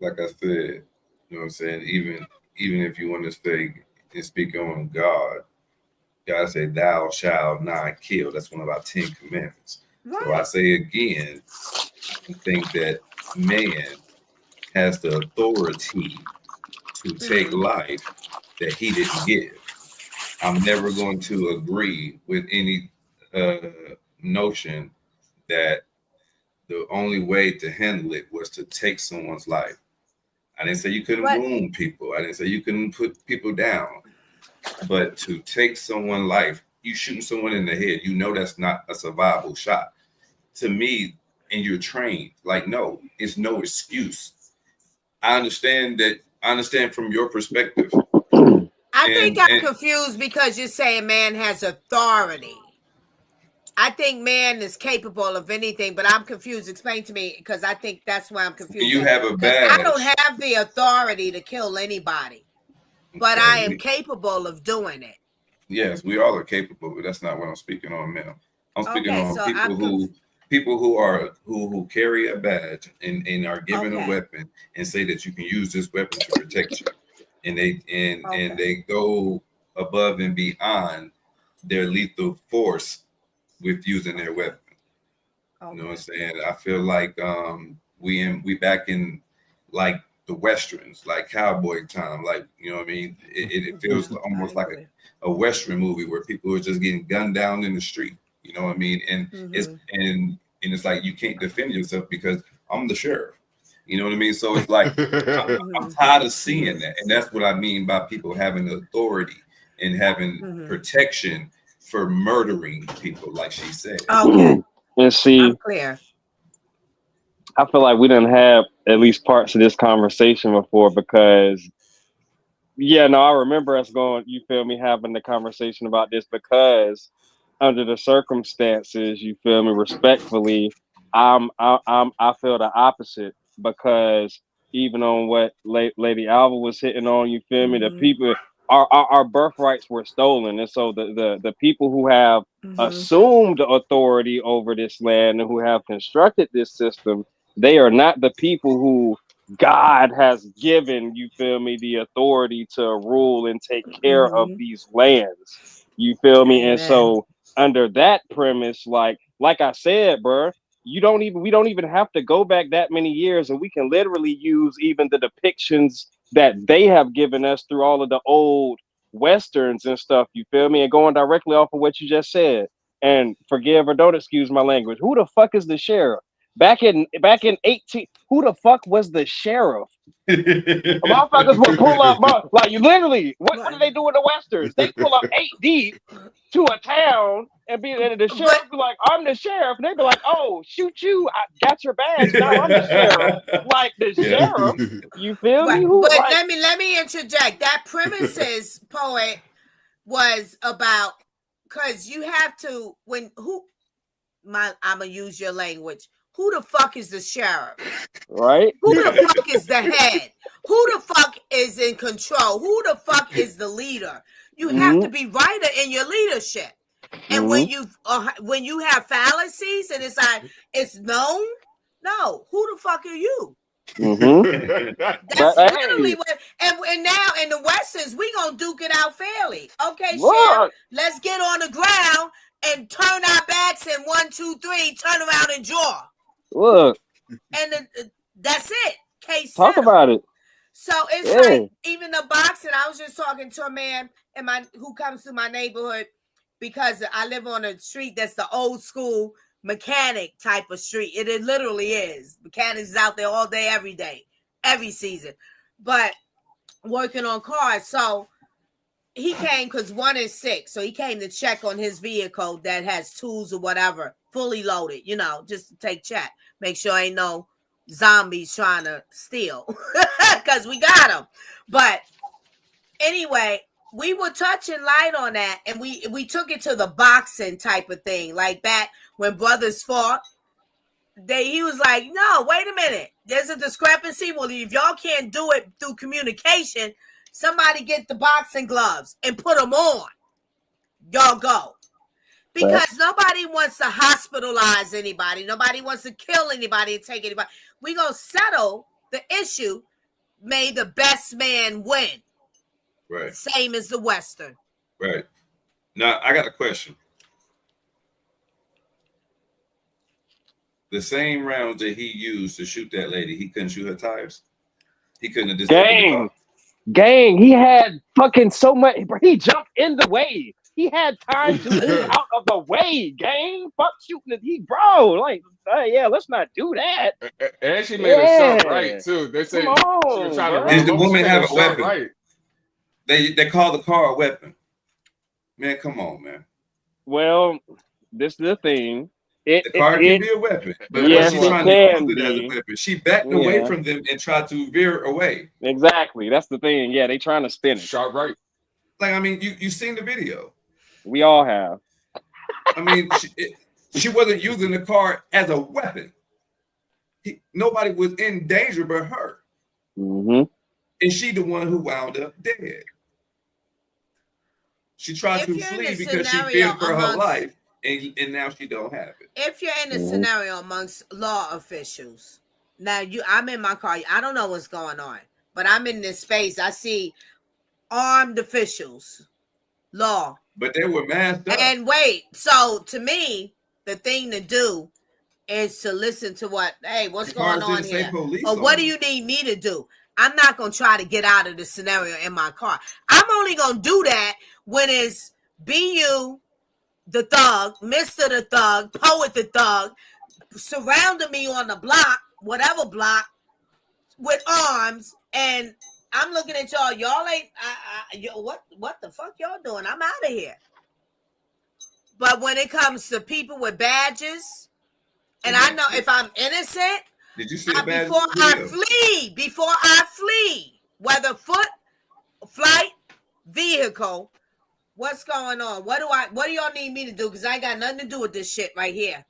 Like I said, you know what I'm saying? Even if you want to say and speak on God, God said, "Thou shalt not kill." That's one of our 10 commandments. Right. So I say again, I think that man has the authority to take life that he didn't give. I'm never going to agree with any notion that the only way to handle it was to take someone's life. I didn't say you couldn't wound people. I didn't say you couldn't put people down. But to take someone's life, you shooting someone in the head, you know that's not a survival shot. To me, and you're trained, like, no, it's no excuse. I understand from your perspective. I think I'm confused because you're saying man has authority. I think man is capable of anything, but I'm confused. Explain to me, because I think that's why I'm confused. You have a badge. I don't have the authority to kill anybody, but I am capable of doing it. Yes, we all are capable, but that's not what I'm speaking on, ma'am. I'm speaking on people who carry a badge and are given a weapon and say that you can use this weapon to protect you, and they go above and beyond their lethal force with using their weapon. You know what I'm saying? I feel like we back in like the Westerns, like cowboy time, like, you know what I mean? It feels almost like a Western movie where people are just getting gunned down in the street. You know what I mean? And it's like you can't defend yourself because I'm the sheriff. You know what I mean? So it's like I'm tired of seeing that, and that's what I mean by people having authority and having protection for murdering people, like she said. Okay. And see, clear. I feel like we didn't have at least parts of this conversation before, because I remember us going, you feel me, having the conversation about this, because under the circumstances, you feel me, respectfully, I feel the opposite, because even on what Lady Alva was hitting on, you feel me, the people, our birthrights were stolen, and so the people who have assumed authority over this land and who have constructed this system, they are not the people who God has given, you feel me, the authority to rule and take care of these lands. You feel me? And so under that premise, like I said, bro, we don't even have to go back that many years, and we can literally use even the depictions that they have given us through all of the old Westerns and stuff, you feel me? And going directly off of what you just said, and forgive or don't excuse my language, who the fuck is the sheriff? Back in 18, who the fuck was the sheriff? Motherfuckers would pull up, like, you literally, what do they do in the Westerns? They pull up 8 deep to a town and the sheriff be like, I'm the sheriff. And they be like, oh, shoot you. I got your badge. Now I'm the sheriff. Like, the sheriff, you feel me? But let me interject. That premise is, poet, was about, because you have to, I'm gonna use your language. Who the fuck is the sheriff? Right? Who the fuck is the head? Who the fuck is in control? Who the fuck is the leader? You have to be right in your leadership. And when you have fallacies and it's like it's known, no, who the fuck are you? That's literally what. And now in the Westerns, we gonna duke it out fairly. Okay, Sheriff, let's get on the ground and turn our backs and 1, 2, 3, turn around and draw. Look, and that's it. Case talk settled. about it. So it's like even the boxing. I was just talking to a man who comes to my neighborhood because I live on a street that's the old school mechanic type of street. It literally is. Mechanics is out there all day, every day, every season, but working on cars. So he came because 1 is sick. So he came to check on his vehicle that has tools or whatever, fully loaded, just to take check. Make sure ain't no zombies trying to steal because we got them. But anyway, we were touching light on that, and we took it to the boxing type of thing. Like back when brothers fought, he was like, no, wait a minute. There's a discrepancy. Well, if y'all can't do it through communication, somebody get the boxing gloves and put them on. Y'all go. Because nobody wants to hospitalize anybody. Nobody wants to kill anybody and take anybody. We're going to settle the issue. May the best man win. Right. Same as the Western. Right. Now, I got a question. The same rounds that he used to shoot that lady, he couldn't shoot her tires? He couldn't have Gang, he had fucking so much. He jumped in the way. He had time to move out of the way, gang. Fuck shooting it. Let's not do that. And she made a sharp right, too. They say she was trying to run. Did the woman have a weapon? Right. They call the car a weapon. Man, come on, man. Well, this is the thing. The car can be a weapon, but yes, she's trying to use it as a weapon. She backed away from them and tried to veer away. Exactly. That's the thing. Yeah, they trying to spin it. Sharp right. Like, I mean, you seen the video. We all have. I mean, she wasn't using the car as a weapon. Nobody was in danger but her. And she the one who wound up dead. She tried to flee because she feared for her life, and now she don't have it. If you're in a scenario amongst law officials, now I'm in my car. I don't know what's going on, but I'm in this space. I see armed officials, law. But they were masked up. And wait, so to me, the thing to do is to listen to what's going on here? Or what do you need me to do? I'm not going to try to get out of the scenario in my car. I'm only going to do that when it's BU, the thug, Mr. the Thug, Poet the Thug, surrounding me on the block, whatever block, with arms, and I'm looking at y'all. Y'all ain't. What the fuck y'all doing? I'm out of here. But when it comes to people with badges, and I know if I'm innocent, did you see the badges? Before I flee, whether foot, flight, vehicle, what's going on? What do y'all need me to do? Because I ain't got nothing to do with this shit right here.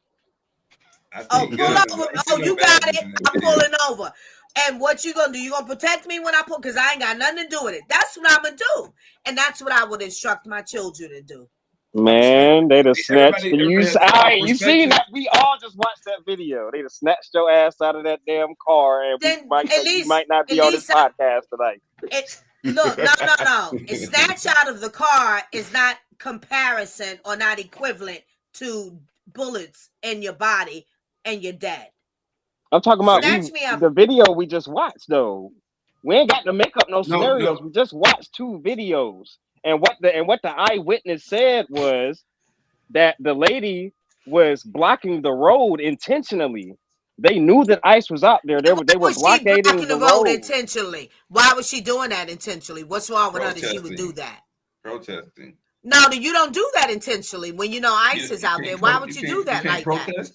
Oh, pull over. Oh, you got it. I'm pulling over. And what you gonna do? You gonna protect me when I pull? Because I ain't got nothing to do with it. That's what I'm gonna do, and that's what I would instruct my children to do. Man, they'd have snatched you. You seen that? We all just watched that video. They'd have snatched your ass out of that damn car, and you might not be on this podcast tonight. Look, no. Snatch out of the car is not comparison or not equivalent to bullets in your body and you're dead. I'm talking about the video we just watched, though. We ain't got to make up no scenarios. We just watched 2 videos. And what the eyewitness said was that the lady was blocking the road intentionally. They knew that ICE was out there. They were blockading the road intentionally. Why was she doing that intentionally? What's wrong with her that she would do that? Protesting. No, you don't do that intentionally. When you know ICE is out there, why would you do that like that?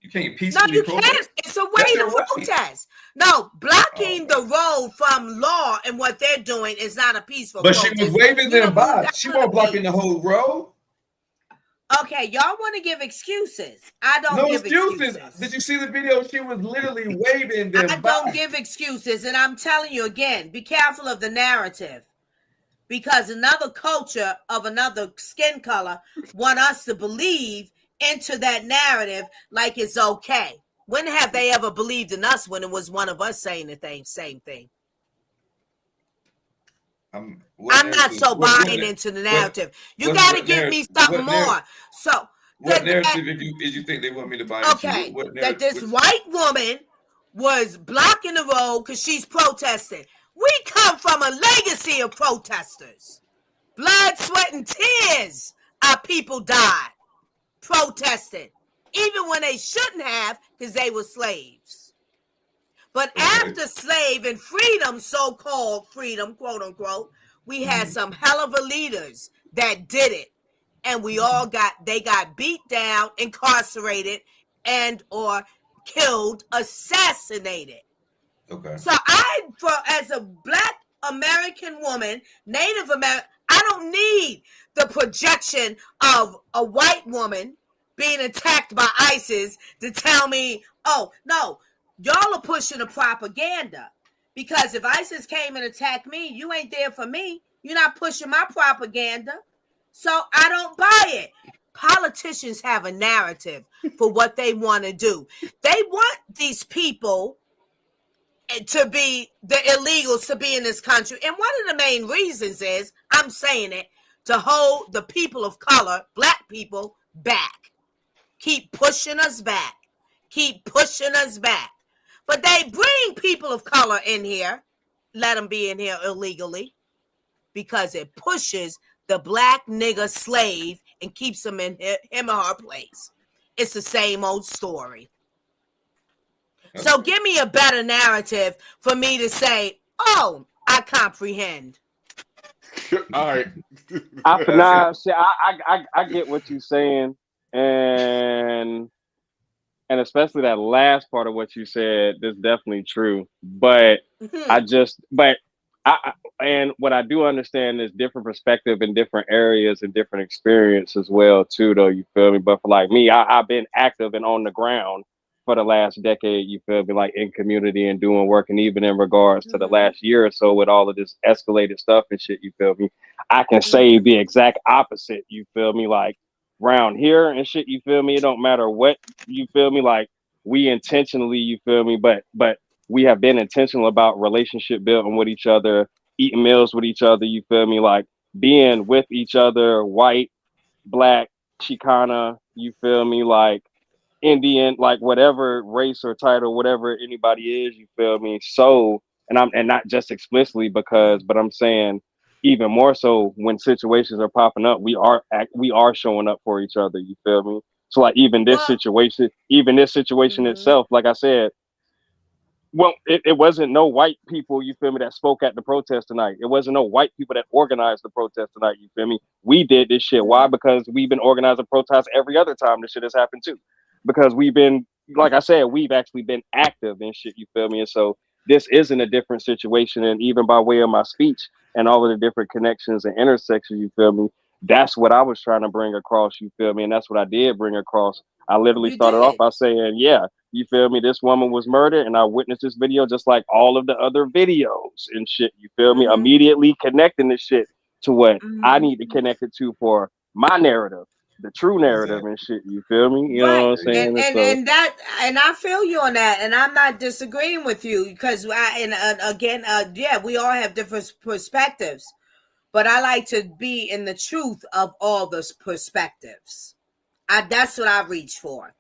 You can't peacefully protest. It's a way to protest. No, block blocking the road from law and what they're doing is not a peaceful But protest. she was waving You them know, by. that's She not a wasn't blocking peace. the whole road. Okay, y'all want to give excuses. I don't No give excuses. excuses. Did you see the video? She was literally waving them I by. don't give excuses. And I'm telling you again, be careful of the narrative. Because another culture of another skin color want us to believe into that narrative like it's okay. When have they ever believed in us when it was one of us saying the same thing? I'm not so buying into the narrative. You got to give me something more. So, what narrative did you think they want me to buy into? okay, What that this white woman was blocking the road because she's protesting. We come from a legacy of protesters. Blood, sweat, and tears. Our people died protesting, even when they shouldn't have because they were slaves. But after slave and freedom, so-called freedom, quote unquote, we had some hell of a leaders that did it. And they got beat down, incarcerated, and or killed, assassinated. Okay. So as a Black American woman, Native American, I don't need the projection of a white woman being attacked by ISIS to tell me, oh, no, y'all are pushing the propaganda. Because if ISIS came and attacked me, you ain't there for me. You're not pushing my propaganda. So I don't buy it. Politicians have a narrative for what they want to do. They want these people to be the illegals to be in this country. And one of the main reasons is, I'm saying it, to hold the people of color, Black people, back. Keep pushing us back. Keep pushing us back. But they bring people of color in here, let them be in here illegally, because it pushes the Black nigger slave and keeps him in him or her place. It's the same old story. So give me a better narrative for me to say, oh, I comprehend. All right. I get what you're saying, and especially that last part of what you said is definitely true. But and what I do understand is different perspective in different areas and different experience as well too, though, you feel me? But for like me, I've been active and on the ground for the last decade, you feel me, like in community and doing work. And even in regards to the last year or so with all of this escalated stuff and shit, you feel me, I can say the exact opposite, you feel me, like around here and shit, you feel me, it don't matter what, you feel me, like we intentionally, you feel me, but we have been intentional about relationship building with each other, eating meals with each other, you feel me, like being with each other, white, Black, Chicana, you feel me, like Indian, like whatever race or title, whatever anybody is, you feel me? So, and not just explicitly but I'm saying even more so when situations are popping up, we are showing up for each other, you feel me? So like even this situation itself, like I said, well, it wasn't no white people, you feel me, that spoke at the protest tonight. It wasn't no white people that organized the protest tonight, you feel me? We did this shit. Why? Because we've been organizing protests every other time this shit has happened too. Because we've been, like I said, we've actually been active and shit, you feel me? And so this isn't a different situation. And even by way of my speech and all of the different connections and intersections, you feel me? That's what I was trying to bring across, you feel me? And that's what I did bring across. I literally started off by saying, yeah, you feel me? This woman was murdered and I witnessed this video just like all of the other videos and shit, you feel me? Immediately connecting this shit to what I need to connect it to for my narrative, the true narrative and shit, you feel me? You know what I'm saying? And I feel you on that, and I'm not disagreeing with you because we all have different perspectives, but I like to be in the truth of all those perspectives. That's what I reach for.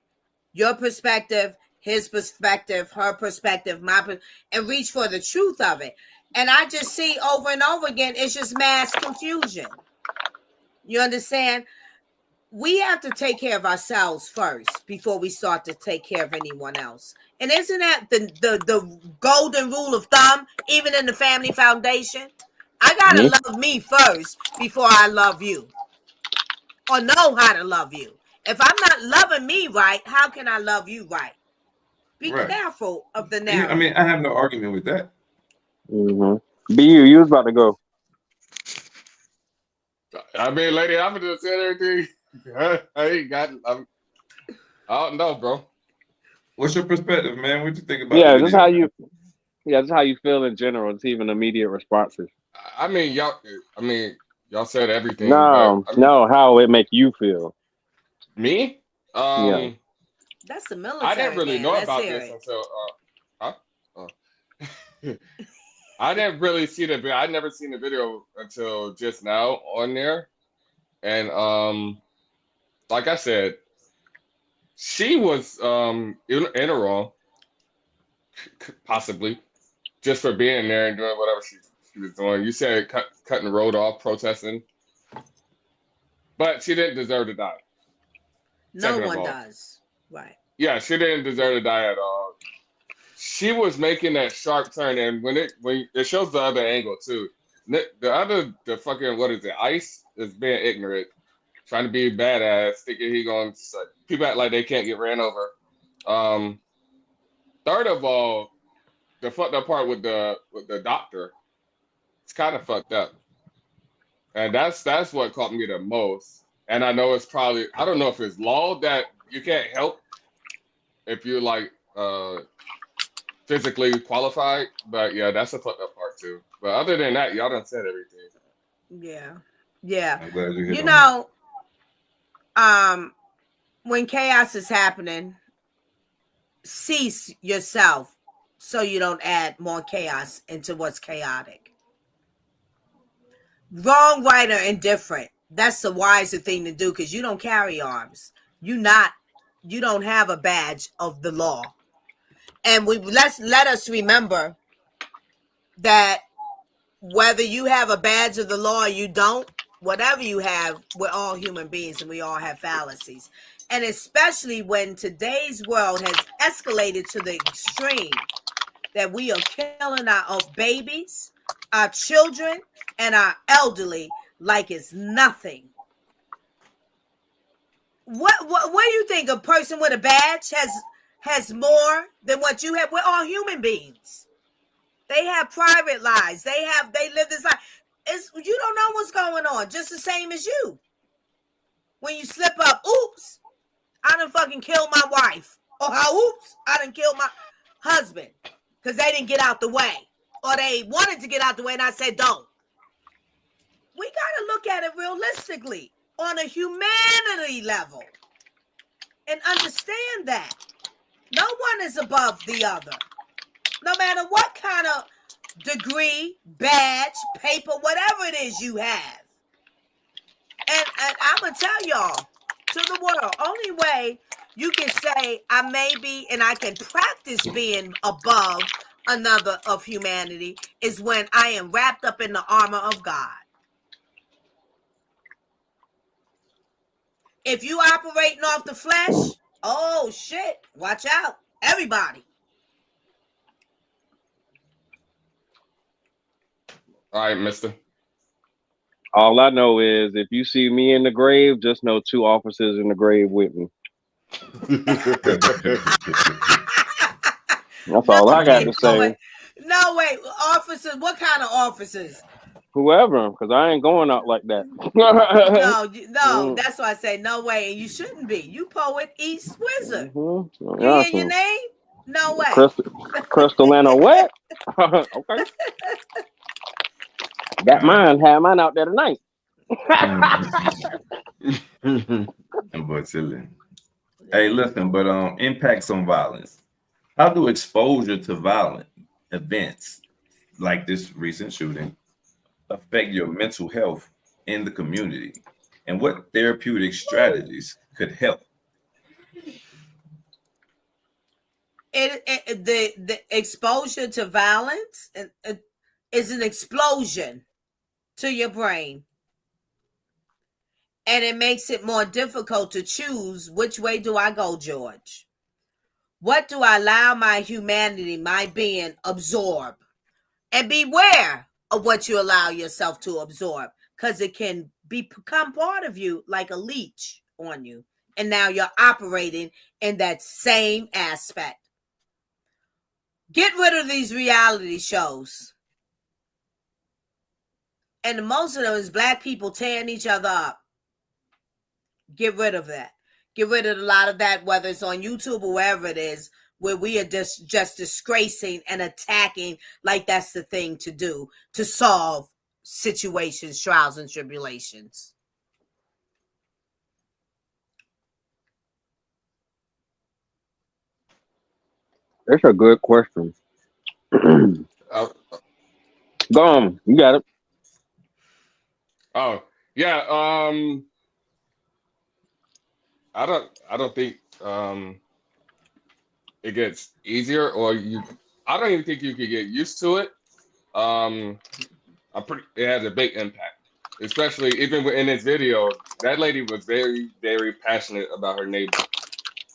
Your perspective, his perspective, her perspective, and reach for the truth of it. And I just see over and over again, it's just mass confusion. You understand? We have to take care of ourselves first before we start to take care of anyone else. And isn't that the golden rule of thumb, even in the family foundation? I got to love me first before I love you, or know how to love you. If I'm not loving me right, how can I love you right? Be Right. careful of the Yeah, narrative. I mean, I have no argument with that. Mm-hmm. BU, you was about to go. I mean, lady, I'm just saying everything. I ain't got. I don't know, bro. What's your perspective, man? What you think about Yeah, the just video? how you. Yeah, just how you feel in general. It's even immediate responses. I mean, y'all. I mean, y'all said everything, No, but I mean, no, how it make you feel. me. Yeah. That's the military. I didn't really man. know Let's about hear this it. until. I didn't really see the video. I never seen the video until just now on there, and like I said, she was in a wrong, possibly, just for being there and doing whatever she was doing. You said cutting the road off, protesting, but she didn't deserve to die. No Second of one all, does. Right. yeah, she didn't deserve to die at all. She was making that sharp turn, and when it shows the other angle too. The fucking, what is it? ICE is being ignorant, trying to be badass, thinking he going. People act like they can't get ran over. Third of all, the fucked up part with the doctor, it's kind of fucked up, and that's what caught me the most. And I know it's probably, I don't know if it's law that you can't help if you're like physically qualified, but yeah, that's a fucked up part too. But other than that, y'all done said everything. Yeah. Yeah. I'm glad you hit on know, when chaos is happening, cease yourself so you don't add more chaos into what's chaotic. Wrong, right, or indifferent. That's the wiser thing to do because you don't carry arms. You don't have a badge of the law. And let us remember that whether you have a badge of the law or you don't, whatever you have, we're all human beings and we all have fallacies. And especially when today's world has escalated to the extreme that we are killing our babies, our children, and our elderly like it's nothing. What do you think? A person with a badge has more than what you have? We're all human beings. They have private lives. They live this life. You don't know what's going on, just the same as you. When you slip up, oops, I done fucking killed my wife. Or oops, I done killed my husband because they didn't get out the way. Or they wanted to get out the way and I said don't. We got to look at it realistically on a humanity level and understand that no one is above the other. No matter what kind of degree, badge, paper, whatever it is you have. And I'm going to tell y'all, to the world, only way you can say I may be and I can practice being above another of humanity is when I am wrapped up in the armor of God. If you operating off the flesh, oh shit, watch out, everybody. All right, mister. All I know is if you see me in the grave, just know 2 officers in the grave with me. That's all I got to say. No, wait, officers, what kind of officers? Whoever, because I ain't going out like that. No, that's why I say no way, and you shouldn't be. You Poet East Wizard. You hear your name? No way. Crystalina what? Okay. Got mine. Had mine out there tonight. But chilling. Hey, listen, but impacts on violence. How do exposure to violent events like this recent shooting affect your mental health in the community? And what therapeutic strategies could help? The exposure to violence is an explosion to your brain. And it makes it more difficult to choose which way do I go, George? What do I allow my humanity, my being, absorb? And beware of what you allow yourself to absorb, because it can become part of you like a leech on you. And now you're operating in that same aspect. Get rid of these reality shows. And most of them is black people tearing each other up. Get rid of that. Get rid of a lot of that, whether it's on YouTube or wherever it is, where we are just disgracing and attacking like that's the thing to do to solve situations, trials, and tribulations. That's a good question. Go on, you got it. Oh yeah. I don't think it gets easier, or I don't even think you could get used to it. It has a big impact, especially even in this video. That lady was very, very passionate about her neighbor,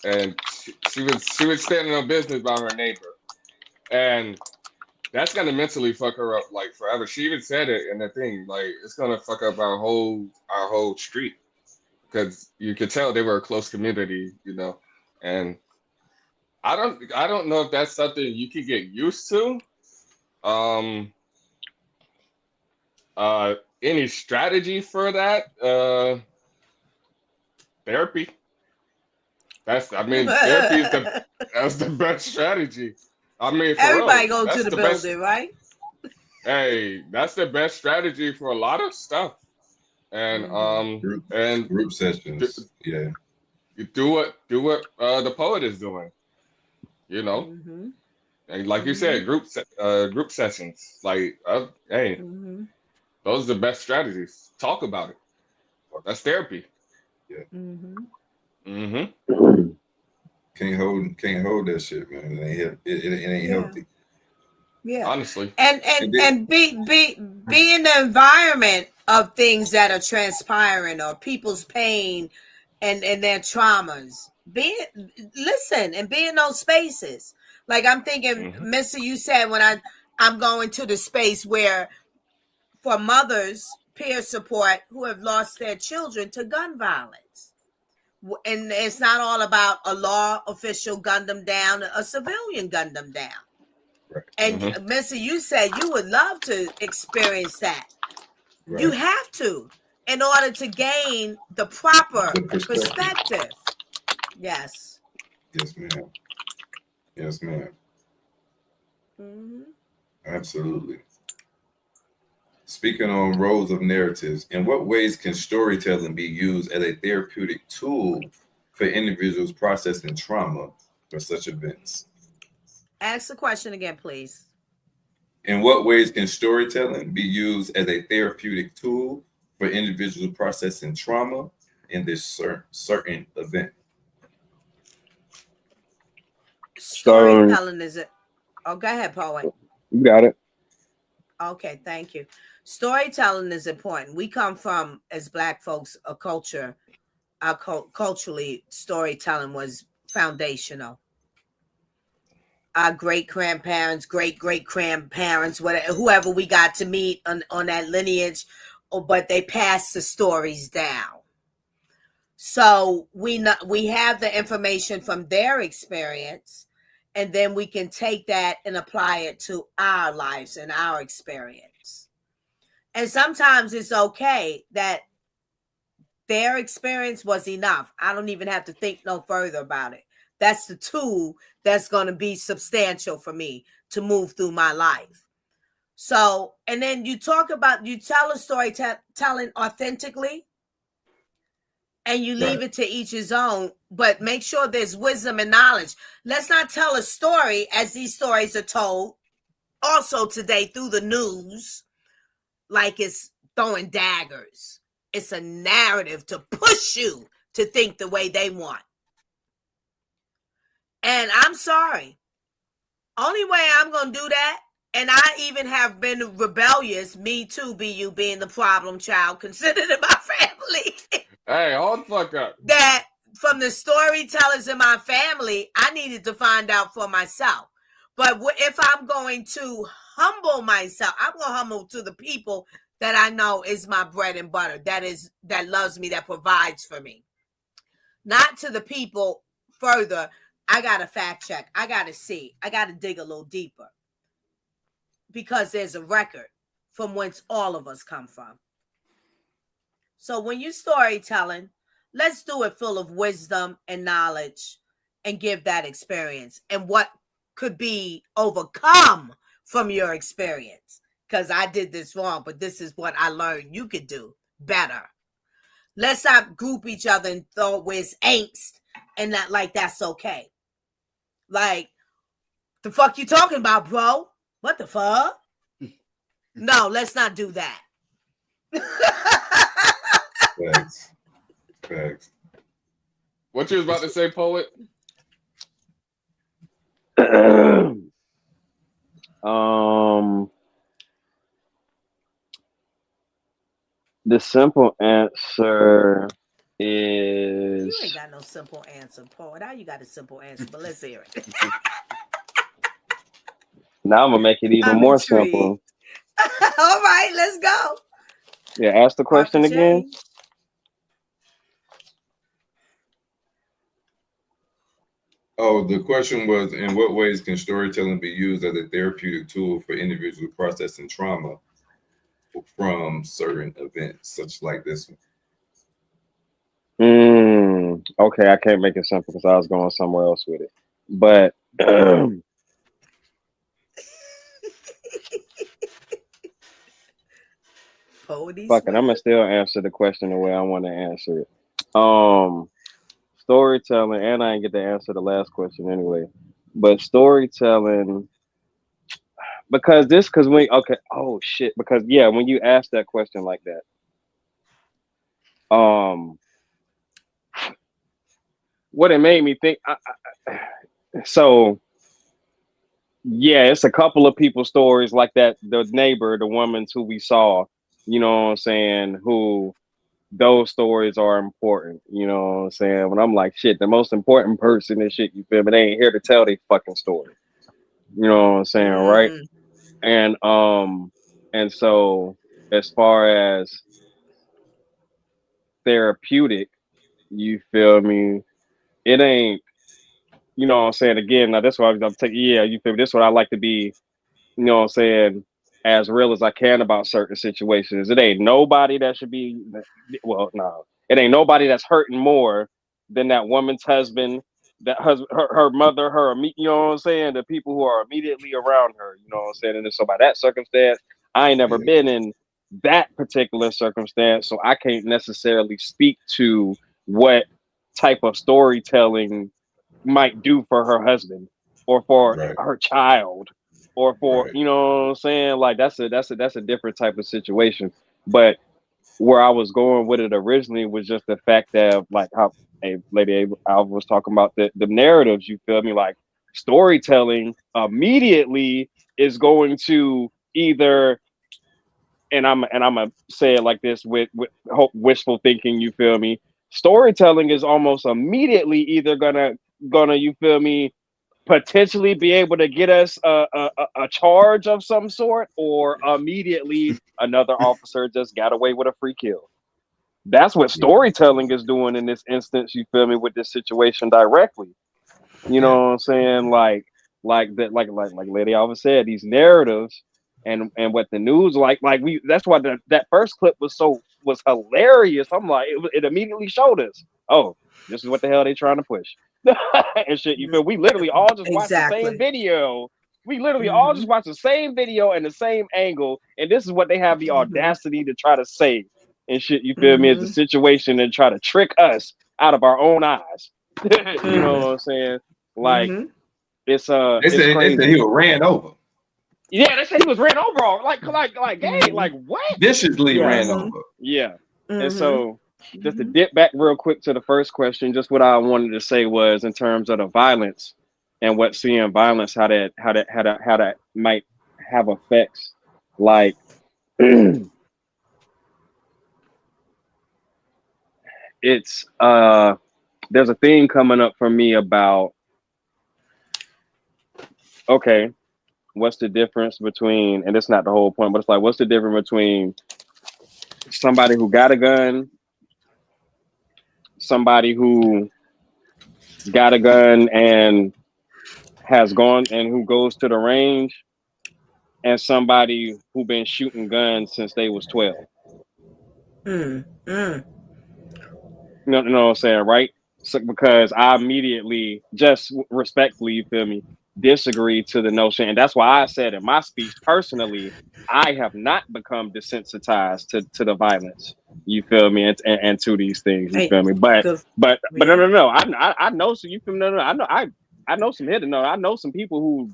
and she was standing on business about her neighbor, and that's gonna mentally fuck her up like forever. She even said it in the thing, like it's gonna fuck up our whole street, because you could tell they were a close community, and I don't know if that's something you could get used to. Any strategy for that? Therapy. Therapy is that's the best strategy. Everybody go to the building, right? Hey, that's the best strategy for a lot of stuff. And group sessions. Yeah. You do what the poet is doing. And like you said, group sessions. Like, hey, those are the best strategies. Talk about it. That's therapy. Yeah. Mm-hmm. Can't hold that shit, man. It ain't healthy. Yeah. Honestly. And be in the environment of things that are transpiring or people's pain and their traumas. Listen and be in those spaces. Like I'm thinking, Missy, you said when I'm going to the space where for mothers, peer support who have lost their children to gun violence. And it's not all about a law official gunned them down, a civilian gunned them down. Right. And Missy, you said you would love to experience that. Right. You have to in order to gain the proper perspective. Yes. Yes, ma'am. Yes, ma'am. Absolutely. Speaking on roles of narratives, in what ways can storytelling be used as a therapeutic tool for individuals processing trauma for such events? Ask the question again, please. In what ways can storytelling be used as a therapeutic tool for individuals processing trauma in this certain event? Storytelling is it? Oh, go ahead, poet. You got it. Okay, thank you. Storytelling is important. We come from, as Black folks, a culture. Culturally, storytelling was foundational. Our great-grandparents, great-great-grandparents, whoever we got to meet on that lineage, but they passed the stories down. So we have the information from their experience, and then we can take that and apply it to our lives and our experience. And sometimes it's okay that their experience was enough. I don't even have to think no further about it. That's the tool that's going to be substantial for me to move through my life. So, and then you tell a story telling authentically, and you leave it to each his own, but make sure there's wisdom and knowledge. Let's not tell a story as these stories are told also today through the news, like it's throwing daggers. It's a narrative to push you to think the way they want. And I'm sorry. Only way I'm going to do that, and I even have been rebellious, me too, BU being the problem child, considered in my family. Hey, hold the fuck up. That from the storytellers in my family, I needed to find out for myself. But if I'm going to humble myself, I'm going to humble to the people that I know is my bread and butter, that loves me, that provides for me. Not to the people further I got to fact check. I got to see. I got to dig a little deeper because there's a record from whence all of us come from. So when you're storytelling, let's do it full of wisdom and knowledge and give that experience and what could be overcome from your experience. Because I did this wrong, but this is what I learned you could do better. Let's not group each other and throw with angst and not like that's okay. Like, the fuck you talking about, bro? What the fuck? No, let's not do that. Thanks. Thanks. What you was about to say, Poet? The simple answer is You ain't got no simple answer, Poet. How you got a simple answer? But let's hear it. now I'm gonna make it even I'm more intrigued. simple. All right, let's go. Yeah, ask the question Dr. again. James. Oh, the question was, in what ways can storytelling be used as a therapeutic tool for individuals processing trauma from certain events, such like this one? Okay, I can't make it simple because I was going somewhere else with it. But fuck it, I'm gonna still answer the question the way I want to answer it. Storytelling, and I didn't get to answer the last question anyway. But storytelling, because when when you ask that question like that, what it made me think. It's a couple of people's stories like that. The neighbor, the woman who we saw, you know what I'm saying, who those stories are important, you know what I'm saying? When I'm like, shit, the most important person and shit, you feel me? They ain't here to tell their fucking story. You know what I'm saying, right? And so as far as therapeutic, you feel me? It ain't, you know what I'm saying? Again, now that's why I'm taking, you feel me? This is what I like to be, you know what I'm saying, as real as I can about certain situations. It ain't nobody that should be, it ain't nobody that's hurting more than that woman's husband, her mother, you know what I'm saying, the people who are immediately around her, you know what I'm saying? And so by that circumstance, I ain't never been in that particular circumstance, so I can't necessarily speak to what type of storytelling might do for her husband or for her child or for you know what I'm saying, like that's a different type of situation. But where I was going with it originally was just the fact that, like, how Lady Alva was talking about the narratives, you feel me, like storytelling immediately is going to either, and I'm gonna say it like this with wishful thinking, you feel me, storytelling is almost immediately either gonna you feel me, potentially be able to get us a charge of some sort, or immediately another officer just got away with a free kill. That's what storytelling is doing in this instance, you feel me, with this situation directly. You know what I'm saying? Like Lady Alva said, these narratives and what the news that's why that first clip was hilarious. I'm like, it immediately showed us, oh, this is what the hell they trying to push. And shit, you feel, we literally all just watched the same video. We literally all just watched the same video and the same angle, and this is what they have the audacity to try to say and shit, you feel me, it's a situation and try to trick us out of our own eyes. You know what I'm saying? Like it's crazy. They said he was ran over. Yeah, they said he was ran over, like hey, like what? Viciously ran over. Yeah. And so just to dip back real quick to the first question, just what I wanted to say was, in terms of the violence and what seeing violence, how that might have effects, like it's there's a thing coming up for me about, okay, what's the difference between, and it's not the whole point, but it's like, what's the difference between somebody who got a gun, somebody who got a gun and has gone and who goes to the range, and somebody who been shooting guns since they was 12. You know what I'm saying, right? So because I immediately, just respectfully, you feel me, disagree to the notion, and that's why I said in my speech, personally, I have not become desensitized to the violence. You feel me, and to these things. You feel me, but no. I know. So you feel me? No. I know some here to know. I know some people who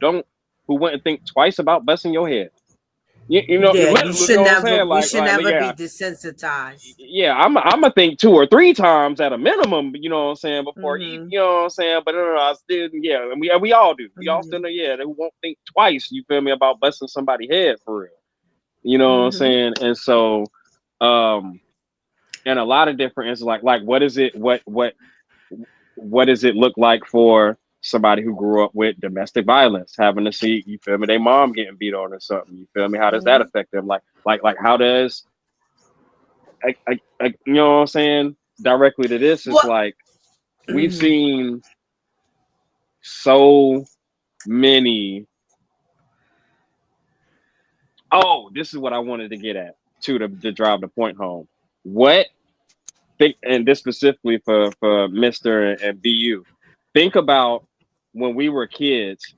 wouldn't think twice about busting your head. You know, yeah, you should never. Like, we should never be desensitized. Yeah, I'm gonna think 2 or 3 times at a minimum. You know what I'm saying before you know what I'm saying. But no, I still and we all do. We all still know. Yeah, they won't think twice. You feel me about busting somebody's head for real. You know what I'm saying. And so, and a lot of different is like what is it? What does it look like for somebody who grew up with domestic violence, having to see, you feel me, their mom getting beat on or something, you feel me? How does that affect them? Like how does, I you know what I'm saying? Directly to this, it's like, we've seen so many. Oh, this is what I wanted to get at too, to drive the point home. And this specifically for Mr. and BU, think about when we were kids,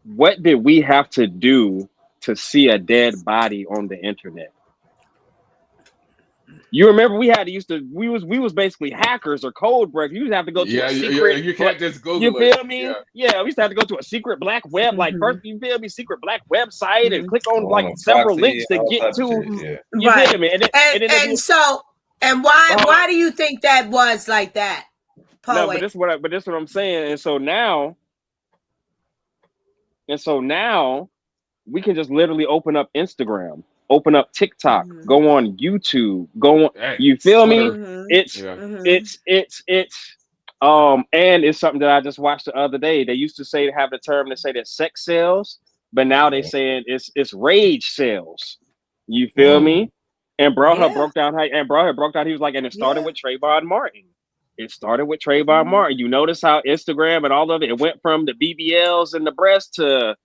what did we have to do to see a dead body on the internet? You remember we was basically hackers or code breakers. You used to have to go to a secret. You can't just Google it. You feel me? Yeah, we used to have to go to a secret black web, like first, you feel me, secret black website and click on like several links to get to. You feel me? And why do you think that was like that? Poet? No, but this is what I'm saying. And so now we can just literally open up Instagram, open up TikTok, go on YouTube, you feel me? It's and it's something that I just watched the other day. They used to have the term to say that sex sells, but now they saying it's rage sales. You feel me? And bro had broke down he was like, and it started with Trayvon Martin. It started with Trayvon Martin. You notice how Instagram and all of it went from the BBLs and the breast to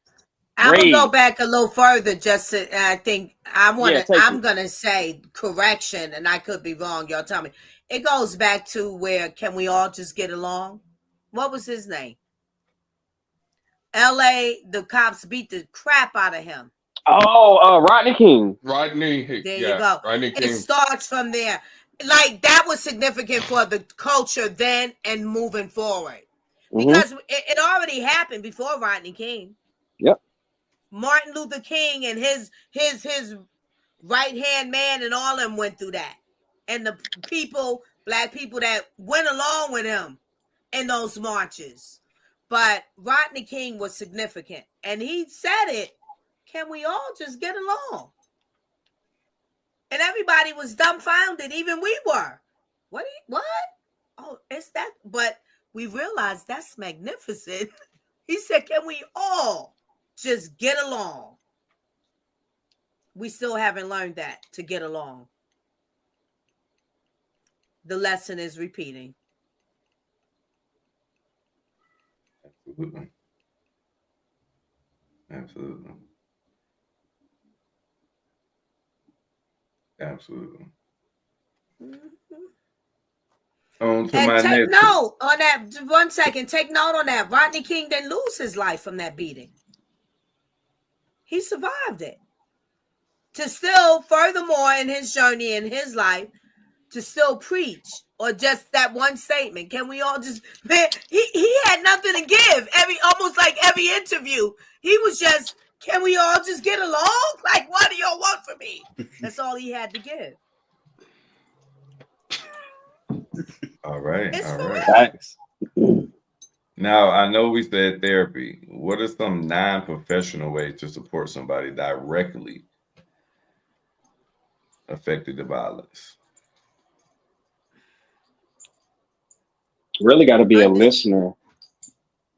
I'm gonna go back a little further. Just to, I think I'm gonna say correction, and I could be wrong. Y'all tell me. It goes back to where can we all just get along? What was his name? L.A. The cops beat the crap out of him. Oh, Rodney King. There you go. Rodney King. It starts from there. Like that was significant for the culture then and moving forward, because it already happened before Rodney King. Yep. Martin Luther King and his right hand man and all of them went through that, and the black people that went along with him in those marches. But Rodney King was significant, and he said it. Can we all just get along? And everybody was dumbfounded. Even we were. What? Oh, it's that. But we realized that's magnificent. He said, can we all just get along? We still haven't learned that, to get along. The lesson is repeating. Absolutely. On that 1 second. Take note on that. Rodney King didn't lose his life from that beating. He survived it. To still, furthermore, in his journey in his life, to still preach, or just that one statement. Can we all just? He had nothing to give. Almost like every interview, he was just. Can we all just get along? Like, what do y'all want from me? That's all he had to give. All right. Thanks. Now, I know we said therapy. What are some non-professional ways to support somebody directly affected by violence? Really got to be a listener.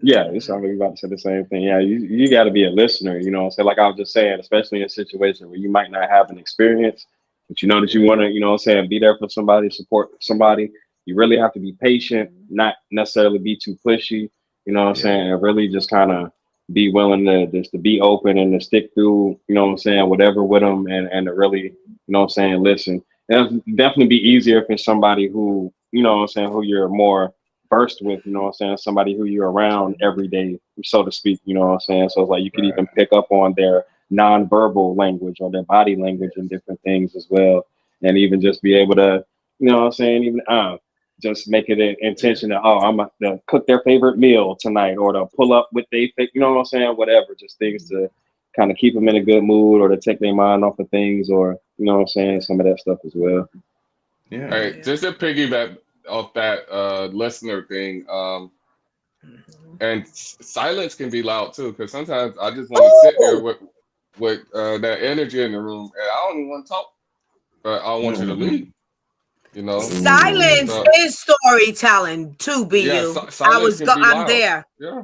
Yeah, it's something about to say the same thing. Yeah, you got to be a listener, you know. So like I was just saying, especially in a situation where you might not have an experience, but you know that you want to, you know what I'm saying, be there for somebody, support somebody. You really have to be patient, not necessarily be too pushy. You know what I'm saying? And really just kind of be willing to just to be open and to stick through, you know what I'm saying, whatever with them, and to really, you know what I'm saying, listen. It'll definitely be easier if it's somebody who, you know what I'm saying, who you're more versed with, you know what I'm saying, somebody who you're around every day, so to speak, you know what I'm saying. So it's like you could even pick up on their nonverbal language or their body language and different things as well. And even just be able to, you know what I'm saying, even just make it an intention that, oh, I'm gonna cook their favorite meal tonight, or to pull up with they, you know what I'm saying, whatever, just things to kind of keep them in a good mood, or to take their mind off of things, or, you know what I'm saying, some of that stuff as well. Yeah. Hey, just to piggyback off that listener thing, and silence can be loud too, because sometimes I just want to sit there with that energy in the room, and I don't even want to talk, but I want you to leave. You know, silence is storytelling too. BU. Yeah, silence can be I'm loud. there. Yeah.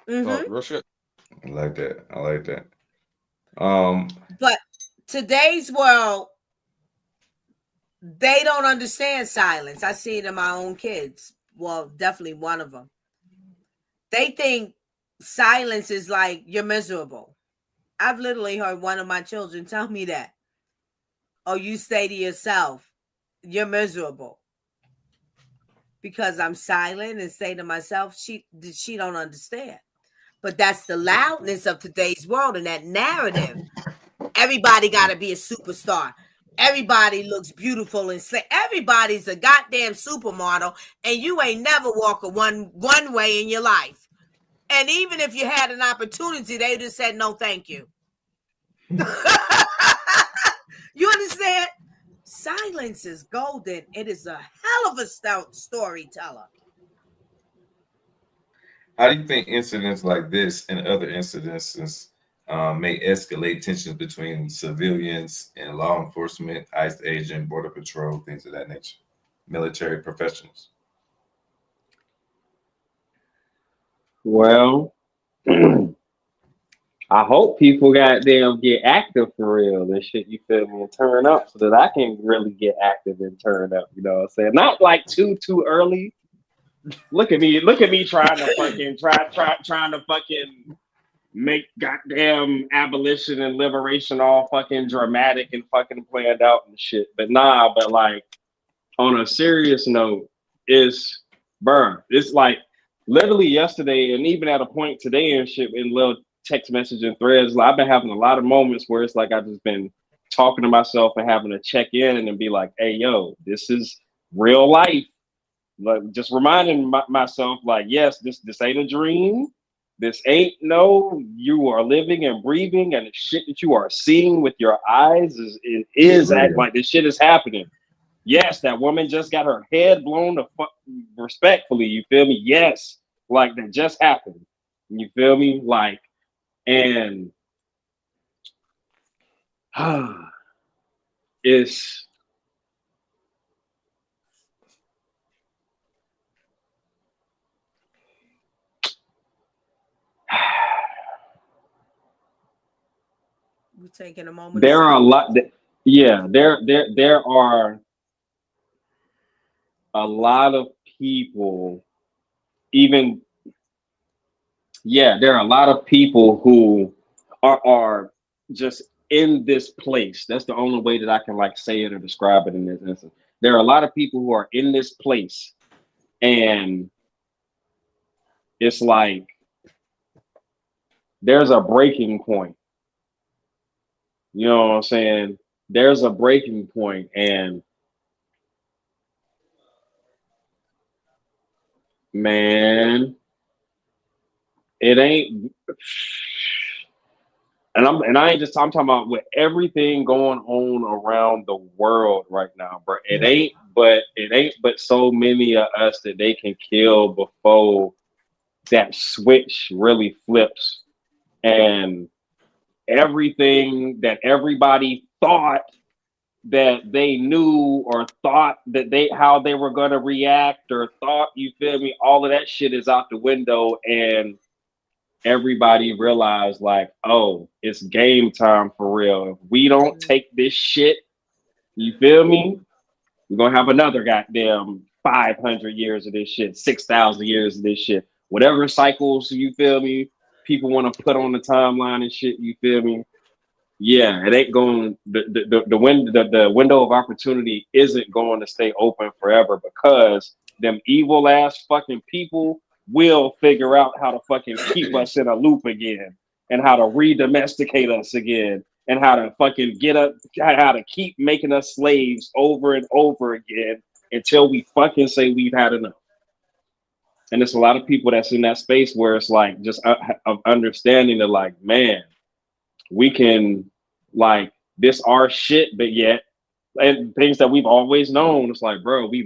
So, real shit. I like that. I like that. But today's world, they don't understand silence. I see it in my own kids. Well, definitely one of them. They think silence is like you're miserable. I've literally heard one of my children tell me that. Oh, you stay to yourself. You're miserable. Because I'm silent and say to myself, she don't understand. But that's the loudness of today's world and that narrative. Everybody got to be a superstar. Everybody looks beautiful and slick. Everybody's a goddamn supermodel, and you ain't never walk a one way in your life. And even if you had an opportunity, they just said no, thank you. You understand? Silence is golden. It is a hell of a storyteller. How do you think incidents like this and other incidences may escalate tensions between civilians and law enforcement, ICE agent, Border Patrol, things of that nature, military professionals? Well, I hope people goddamn get active for real. This shit, you feel me, and turn up so that I can really get active and turn up. You know what I'm saying? Not like too early. Look at me trying to fucking trying to fucking make goddamn abolition and liberation all fucking dramatic and fucking planned out and shit. But nah, but like on a serious note, it's like literally yesterday and even at a point today and shit in little text message and threads, I've been having a lot of moments where it's like I've just been talking to myself and having to check in and be like, hey, yo, this is real life. Like just reminding myself, like, yes, this ain't a dream. This ain't you are living and breathing, and the shit that you are seeing with your eyes is like this shit is happening. Yes, that woman just got her head blown the fuck respectfully. You feel me? Yes, like that just happened. You feel me? Like, and it's We're taking a moment. There are a lot. There are a lot of people. There are a lot of people who are just in this place. That's the only way that I can like say it or describe it in this instance. There are a lot of people who are in this place, and it's like there's a breaking point. You know what I'm saying? There's a breaking point, and man, it ain't. And I ain't just. I'm talking about with everything going on around the world right now, bro. It ain't but so many of us that they can kill before that switch really flips, and everything that everybody thought that they knew or thought that how they were going to react or thought, you feel me, all of that shit is out the window, and everybody realized like, oh, it's game time for real. If we don't take this shit, you feel me, we're gonna have another goddamn 500 years of this shit, 6,000 years of this shit. Whatever cycles, you feel me, people want to put on the timeline and shit, you feel me? Yeah, it ain't going, the window of opportunity isn't going to stay open forever, because them evil ass fucking people will figure out how to fucking keep us in a loop again, and how to re-domesticate us again, and how to fucking how to keep making us slaves over and over again until we fucking say we've had enough. And there's a lot of people that's in that space where it's like just of understanding that, like, man, we can, like, this our shit, but yet, and things that we've always known, it's like, bro, we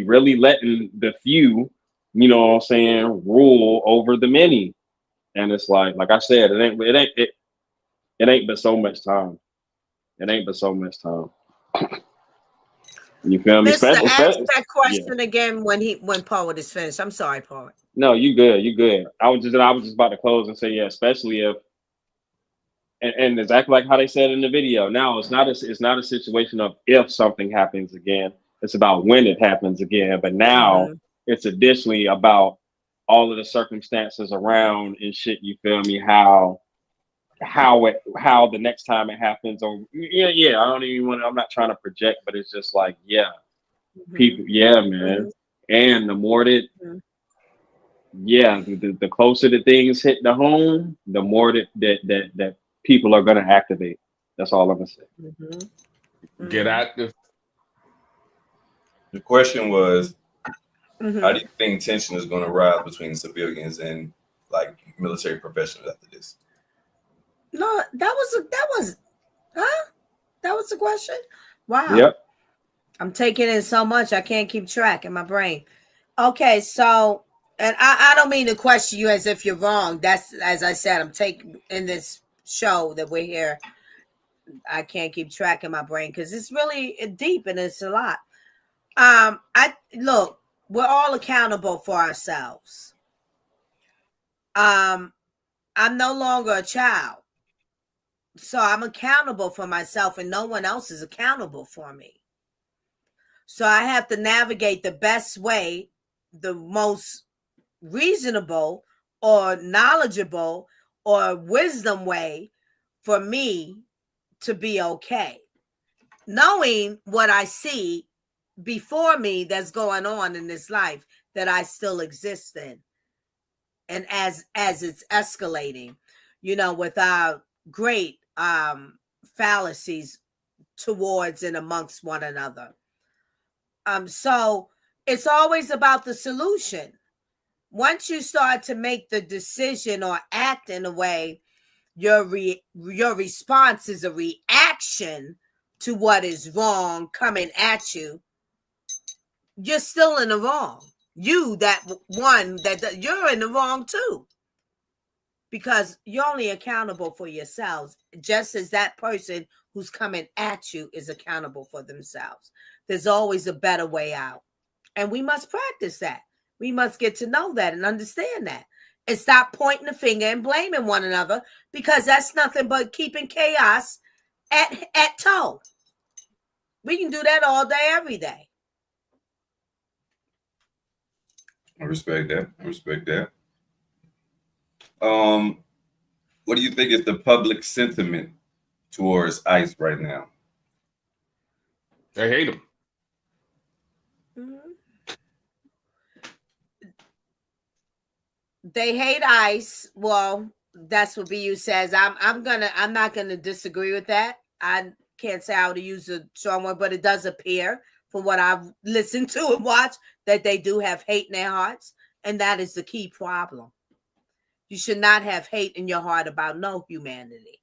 really letting the few, you know what I'm saying, rule over the many. And it's like I said, it ain't but so much time. It ain't but so much time. You feel me? Mister, ask that question again when Poet is finished. I'm sorry, Poet. No, you good. You good. I was just about to close and say, yeah, especially if, and exactly like how they said in the video. Now it's not a situation of if something happens again. It's about when it happens again. But now it's additionally about all of the circumstances around and shit. You feel me? How the next time it happens, or I don't even want. I'm not trying to project, but it's just like, people, man. And the more that, the closer the things hit the home, the more that people are gonna activate. That's all I'm gonna say. Get active. The question was, how do you think tension is going to rise between civilians and like military professionals after this? No, that was the question. Wow. Yep. I'm taking in so much I can't keep track in my brain. Okay, so, and I don't mean to question you as if you're wrong. That's, as I said, I'm taking in this show that we're here. I can't keep track in my brain because it's really deep and it's a lot. Look, we're all accountable for ourselves. I'm no longer a child. So I'm accountable for myself and no one else is accountable for me. So I have to navigate the best way, the most reasonable or knowledgeable or wisdom way for me to be okay. Knowing what I see before me that's going on in this life that I still exist in. And as it's escalating, with our great fallacies towards and amongst one another. So it's always about the solution. Once you start to make the decision or act in a way, your response is a reaction to what is wrong coming at you, you're still in the wrong. You're in the wrong too. Because you're only accountable for yourselves, just as that person who's coming at you is accountable for themselves. There's always a better way out. And we must practice that. We must get to know that and understand that. And stop pointing the finger and blaming one another, because that's nothing but keeping chaos at toe. We can do that all day, every day. I respect that. What do you think is the public sentiment towards ICE right now? They hate him. They hate ICE. Well, that's what BU says. I'm not gonna disagree with that. I can't say I would use a strong word, but it does appear, from what I've listened to and watched, that they do have hate in their hearts, and that is the key problem. You should not have hate in your heart about no humanity.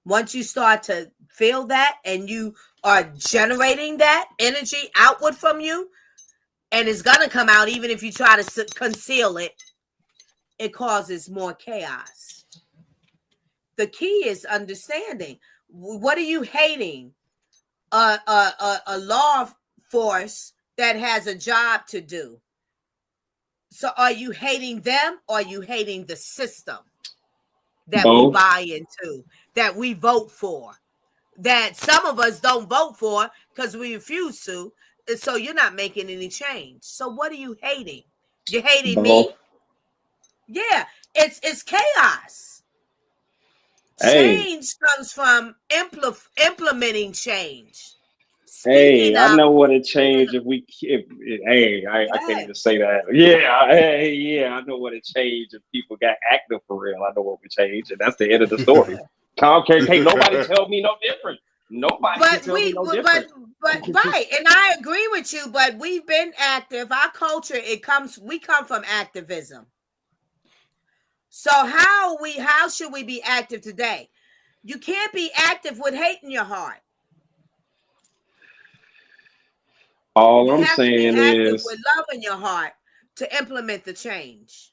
Once you start to feel that and you are generating that energy outward from you, and it's going to come out even if you try to conceal it, it causes more chaos. The key is understanding. What are you hating? A law force that has a job to do. So are you hating them, or are you hating the system that we buy into, that we vote for, that some of us don't vote for because we refuse to, So you're not making any change. So what are you hating? You're hating Both. me? Yeah, it's chaos. Hey, Change comes from implementing change. hey, Speaking I of, know what it changed hey, I can't even say that. Yeah, hey, yeah, I know what it changed if people got active for real. I know what would change, and that's the end of the story. Can't nobody tell me no different. Nobody can tell me no different. But right, and I agree with you. But we've been active. Our culture, we come from activism. So how should we be active today? You can't be active with hate in your heart. All You I'm have to be saying active is, with love in your heart to implement the change.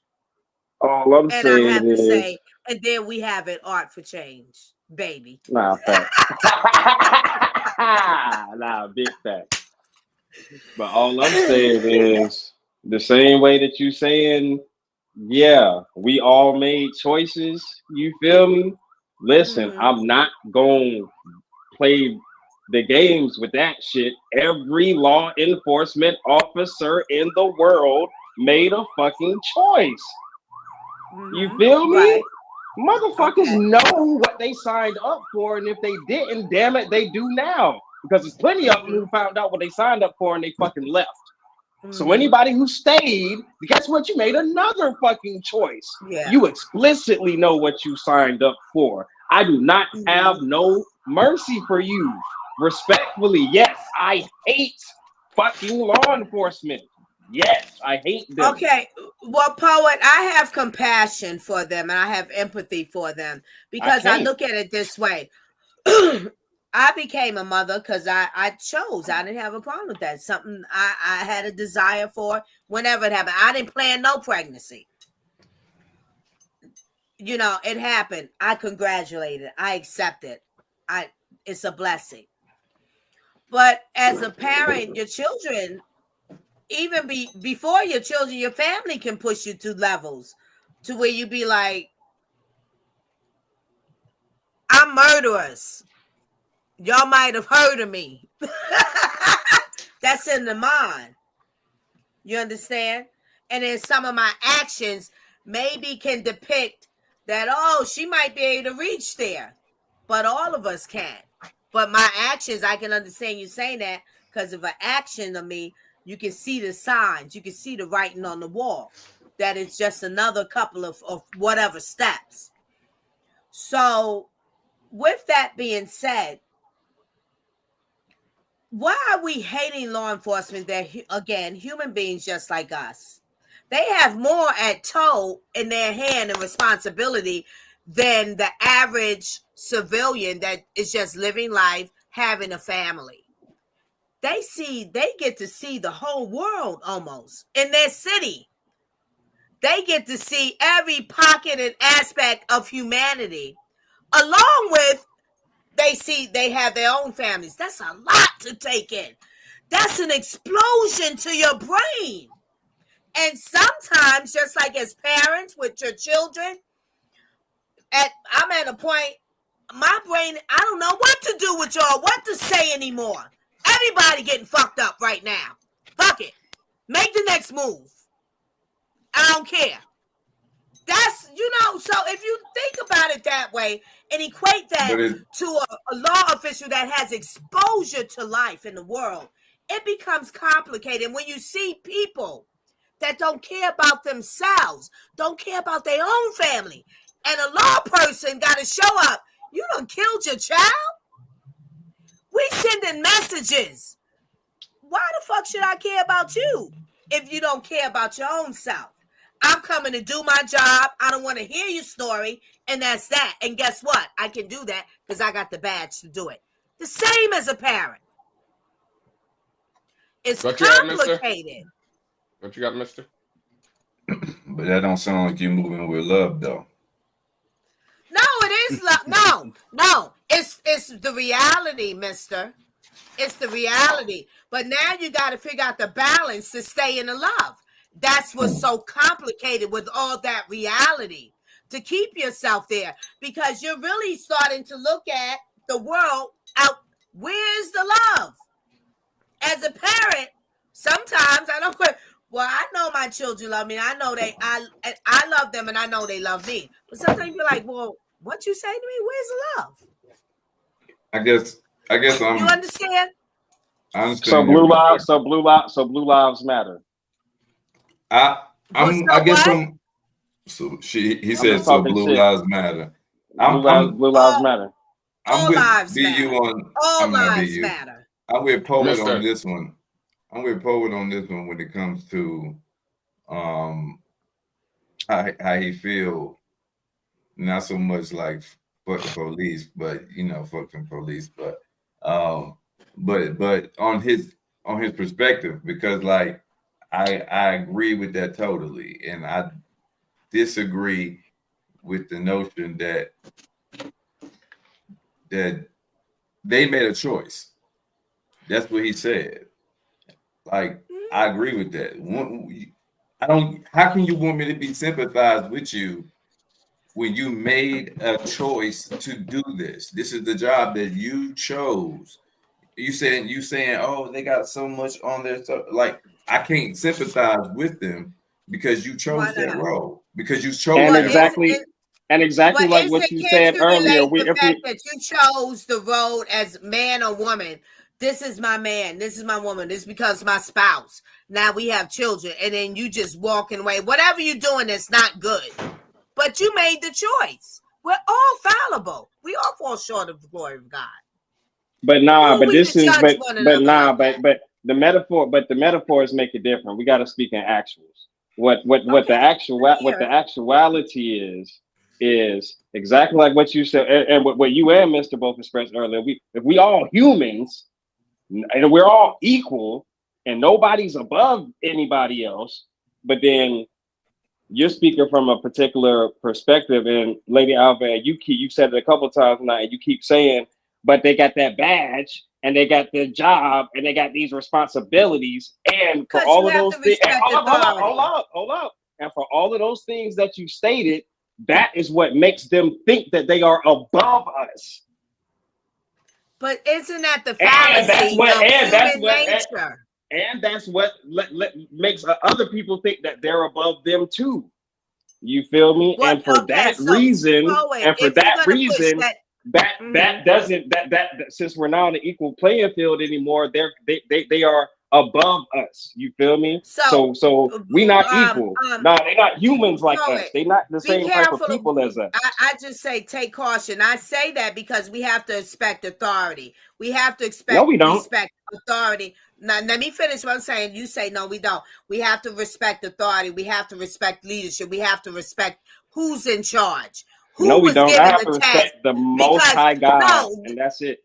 all I'm And I have saying to is, say, and then we have it, Art for Change, baby. nah, fact. Nah, big fact. But all I'm saying is the same way that you saying, yeah, we all made choices. You feel me? Listen, I'm not gonna play the games with that shit. Every law enforcement officer in the world made a fucking choice. You feel me? Right. Motherfuckers know what they signed up for, and if they didn't, damn it, they do now. Because there's plenty of them who found out what they signed up for and they fucking left. So anybody who stayed, guess what? You made another fucking choice. Yeah. You explicitly know what you signed up for. I do not have no mercy for you. Respectfully, yes, I hate fucking law enforcement. Yes, I hate them. Okay, well, Poet, I have compassion for them and I have empathy for them because I look at it this way. I became a mother because I chose. I didn't have a problem with that. Something I had a desire for whenever it happened. I didn't plan no pregnancy. You know, it happened. I congratulate it. I accept it. It's a blessing. But as a parent, your children, even before your children, your family can push you to levels to where you be like, I'm murderous. Y'all might have heard of me. That's in the mind. You understand? And then some of my actions maybe can depict that, oh, she might be able to reach there. But all of us can't. But my actions, I can understand you saying that because of an action of me, you can see the signs. You can see the writing on the wall. That it's just another couple of whatever steps. So with that being said, why are we hating law enforcement? They're, again, human beings just like us. They have more at toe in their hand and responsibility than the average civilian that is just living life, having a family. They get to see the whole world almost in their city. They get to see every pocket and aspect of humanity, along with they have their own families. That's a lot to take in. That's an explosion to your brain. And sometimes, just like as parents with your children, I'm at a point, my brain, I don't know what to do with y'all, what to say anymore. Everybody getting fucked up right now. Fuck it. Make the next move. I don't care. That's, so if you think about it that way and equate that to a law official that has exposure to life in the world, it becomes complicated. When you see people that don't care about themselves, don't care about their own family, and a law person got to show up, you done killed your child? We sending messages. Why the fuck should I care about you if you don't care about your own self? I'm coming to do my job. I don't want to hear your story, and that's that. And guess what? I can do that because I got the badge to do it. The same as a parent. It's complicated. What you got, mister? But that don't sound like you moving with love, though. No, it is love. No. It's the reality, mister. It's the reality. But now you got to figure out the balance to stay in the love. That's what's so complicated with all that reality, to keep yourself there, because you're really starting to look at the world out. Where's the love? as a parent, sometimes I don't. Well, I know my children love me. I know I love them, and I know they love me. But sometimes you be like, well, what you say to me? Where's the love? I guess I'm. You understand? I understand. So blue lives matter. He said so. Blue lives matter. Blue lives matter. I'm all with lives BU matter. on. All I'm not lives BU. matter. I'm with Poet Yes, sir. on this one. I'm with Poet on this one when it comes to how he feel. Not so much like fuck the police, but fucking police, but on his perspective, because like I agree with that totally, and I disagree with the notion that they made a choice. That's what he said. Like, I agree with that. How can you want me to be sympathized with you when you made a choice to do this? This is the job that you chose. You saying, oh, they got so much on their stuff. Like, I can't sympathize with them because you chose that role. Because you chose and exactly like what you said earlier. The fact that you chose the road as man or woman. This is my man. This is my woman. This is because my spouse. Now we have children, and then you just walking away. Whatever you're doing, it's not good. But you made the choice. We're all fallible. We all fall short of the glory of God. But the metaphors make it different. We got to speak in actuals. What the actuality is exactly like what you said, and what you and Mr. both expressed earlier. If we all humans and we're all equal and nobody's above anybody else, but then you're speaking from a particular perspective, and Lady Alva, you said it a couple of times now, and you keep saying, but they got that badge and they got their job and they got these responsibilities, and for all of those things, hold up, and for all of those things that you stated, that is what makes them think that they are above us. But isn't that the fallacy of human nature? And that's what makes other people think that they're above them too. You feel me? Well, and for that reason, that doesn't since we're not on an equal playing field anymore, they are above us. You feel me? So we not equal. No, they're not humans like us. They're not the same type of people as us. I just say take caution. I say that because we have to expect authority. We have to respect authority. Now, let me finish what I'm saying. You say, no, we don't. We have to respect authority. We have to respect leadership. We have to respect who's in charge. No, we don't. I have to respect the Most High God, and that's it.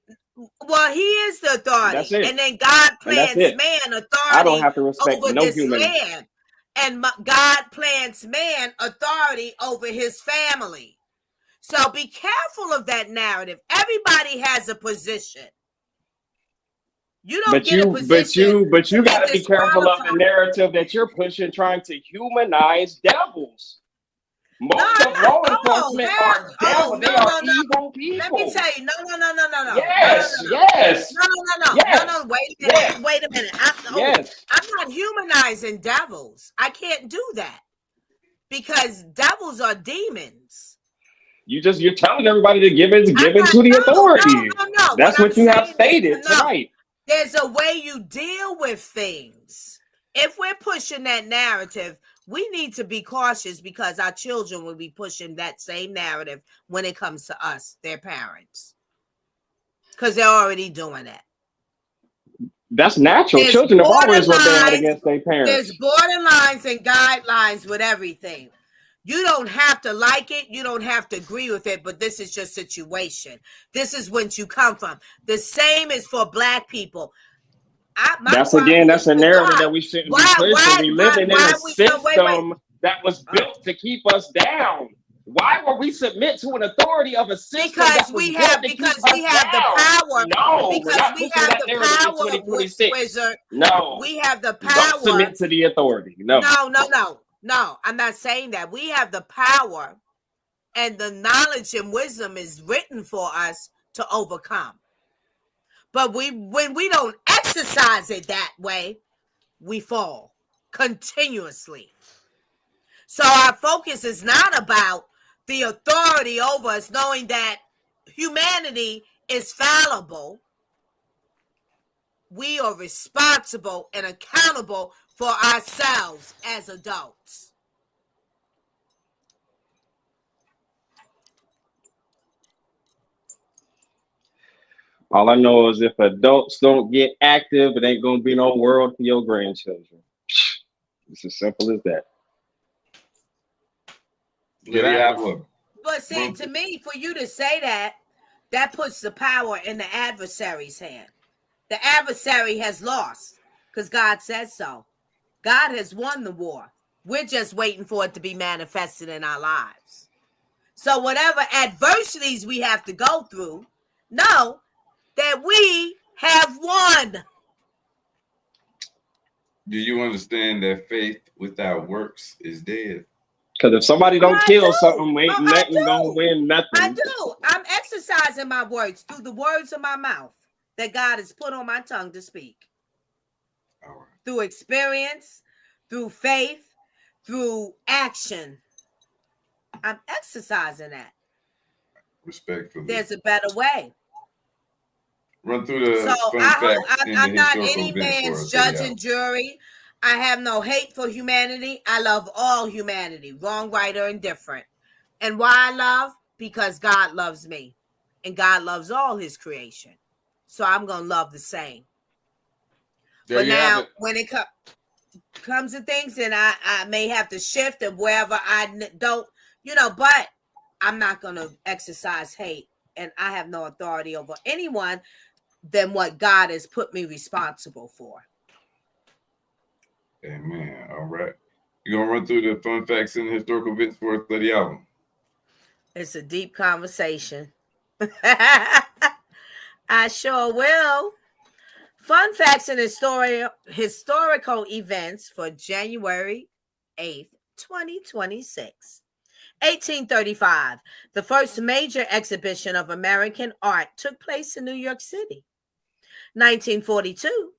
Well, he is the authority. That's it. And then God plants man authority I don't have to respect over no this human. land. And God plants man authority over his family. So be careful of that narrative. Everybody has a position. You don't get a position. But you got to be careful of the narrative that you're pushing, trying to humanize devils. Most of law enforcement are devils. They are evil people. Let me tell you, no. Yes. No. Wait a minute. I'm not humanizing devils. I can't do that because devils are demons. You're telling everybody to give in to the authority. No. That's what you have stated tonight. There's a way you deal with things. If we're pushing that narrative, we need to be cautious because our children will be pushing that same narrative when it comes to us, their parents, because they're already doing that. That's natural. Children have always rebelled against their parents. There's borderlines and guidelines with everything. You don't have to like it. You don't have to agree with it, but this is your situation. This is where you come from. The same is for Black people. That's a narrative that we shouldn't be pushing. We living in a system that was built to keep us down. Why would we submit to an authority of a system? Because we have the power. No, because we have the power, Wizard. No, we have the power. Don't submit to the authority. No. No, I'm not saying that. We have the power, and the knowledge and wisdom is written for us to overcome. But when we don't exercise exercise it that way, we fall continuously. So our focus is not about the authority over us, knowing that humanity is fallible. We are responsible and accountable for ourselves as adults. All I know is if adults don't get active, it ain't gonna be no world for your grandchildren. It's as simple as that. But see, to me, for you to say that, that puts the power in the adversary's hand. The adversary has lost because God says so. God has won the war. We're just waiting for it to be manifested in our lives. So whatever adversities we have to go through, know that we have won. Do you understand that faith without works is dead? Because if somebody don't kill something, ain't nothing gonna win nothing. I do. I'm exercising my words through the words of my mouth that God has put on my tongue to speak. Through experience, through faith, through action. I'm exercising that. Respectfully. There's a better way. Run through the So I'm not any man's judge and jury. I have no hate for humanity. I love all humanity, wrong, right, or indifferent. And why I love? Because God loves me. And God loves all his creation. So I'm going to love the same. There but you now, have it. when it comes to things, then I may have to shift and wherever I don't, but I'm not going to exercise hate. And I have no authority over anyone than what God has put me responsible for. Amen. All right. You're going to run through the fun facts and historical events for us of the album. It's a deep conversation. I sure will. Fun facts and historical events for January 8th, 2026. 1835, the first major exhibition of American art took place in New York City. 1942,